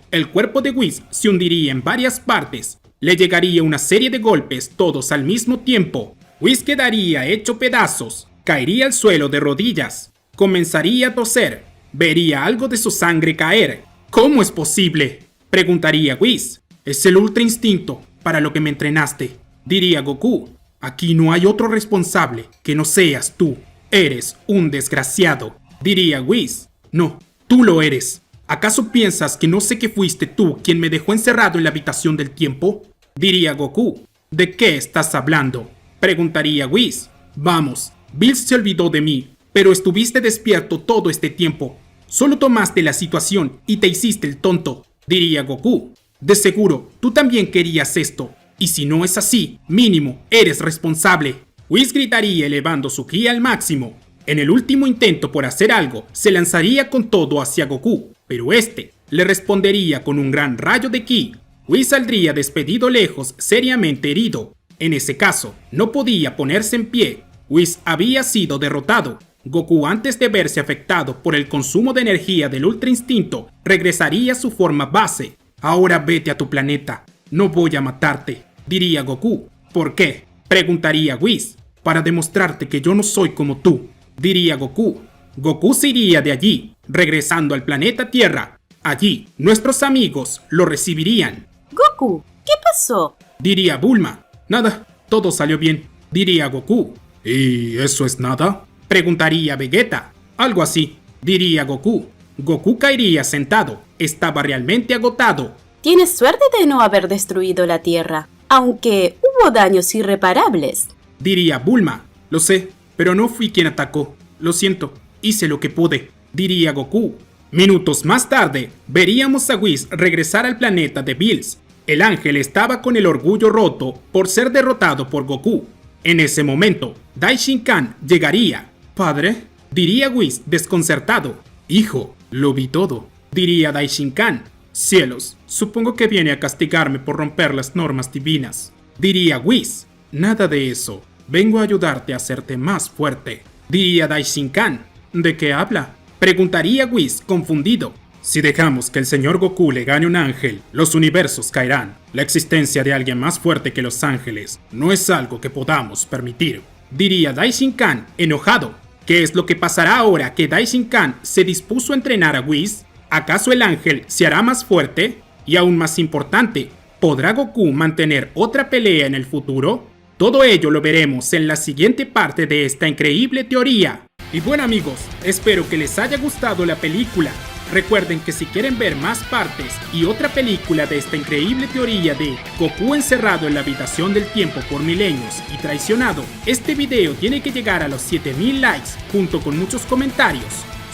el cuerpo de Whis se hundiría en varias partes. Le llegaría una serie de golpes, todos al mismo tiempo. Whis quedaría hecho pedazos. Caería al suelo de rodillas. Comenzaría a toser. Vería algo de su sangre caer. ¿Cómo es posible?, preguntaría Whis. Es el Ultra Instinto para lo que me entrenaste, diría Goku. Aquí no hay otro responsable que no seas tú. Eres un desgraciado, diría Whis. No, tú lo eres. ¿Acaso piensas que no sé que fuiste tú quien me dejó encerrado en la habitación del tiempo?, diría Goku. ¿De qué estás hablando?, preguntaría Whis. Vamos, Bills se olvidó de mí, pero estuviste despierto todo este tiempo. Solo tomaste la situación y te hiciste el tonto, diría Goku. De seguro, tú también querías esto, y si no es así, mínimo, eres responsable. Whis gritaría elevando su ki al máximo. En el último intento por hacer algo, se lanzaría con todo hacia Goku, pero este le respondería con un gran rayo de ki. Whis saldría despedido lejos, seriamente herido. En ese caso, no podía ponerse en pie. Whis había sido derrotado. Goku, antes de verse afectado por el consumo de energía del Ultra Instinto, regresaría a su forma base. Ahora vete a tu planeta. No voy a matarte, diría Goku. ¿Por qué?, preguntaría Whis. Para demostrarte que yo no soy como tú, diría Goku. Goku se iría de allí, regresando al planeta Tierra. Allí, nuestros amigos lo recibirían. Goku, ¿qué pasó? Diría Bulma. Nada, todo salió bien, diría Goku. ¿Y eso es nada? Preguntaría Vegeta. Algo así, diría Goku. Goku caería sentado. Estaba realmente agotado. Tienes suerte de no haber destruido la Tierra, aunque hubo daños irreparables, diría Bulma. Lo sé, pero no fui quien atacó. Lo siento, hice lo que pude, diría Goku. Minutos más tarde, veríamos a Whis regresar al planeta de Bills. El ángel estaba con el orgullo roto por ser derrotado por Goku. En ese momento, Daishinkan llegaría. «Padre», diría Whis desconcertado. «Hijo, lo vi todo», diría Daishinkan. «Cielos, supongo que viene a castigarme por romper las normas divinas», diría Whis. «Nada de eso, vengo a ayudarte a hacerte más fuerte», diría Daishinkan. «¿De qué habla?», preguntaría Whis confundido. «Si dejamos que el señor Goku le gane un ángel, los universos caerán. La existencia de alguien más fuerte que los ángeles no es algo que podamos permitir», diría Daishinkan enojado. ¿Qué es lo que pasará ahora que Daishinkan se dispuso a entrenar a Whis? ¿Acaso el ángel se hará más fuerte? Y aún más importante, ¿podrá Goku mantener otra pelea en el futuro? Todo ello lo veremos en la siguiente parte de esta increíble teoría. Y bueno amigos, espero que les haya gustado la película. Recuerden que si quieren ver más partes y otra película de esta increíble teoría de Goku encerrado en la habitación del tiempo por milenios y traicionado, este video tiene que llegar a los 7000 likes junto con muchos comentarios.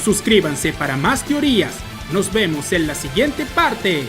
Suscríbanse para más teorías. Nos vemos en la siguiente parte.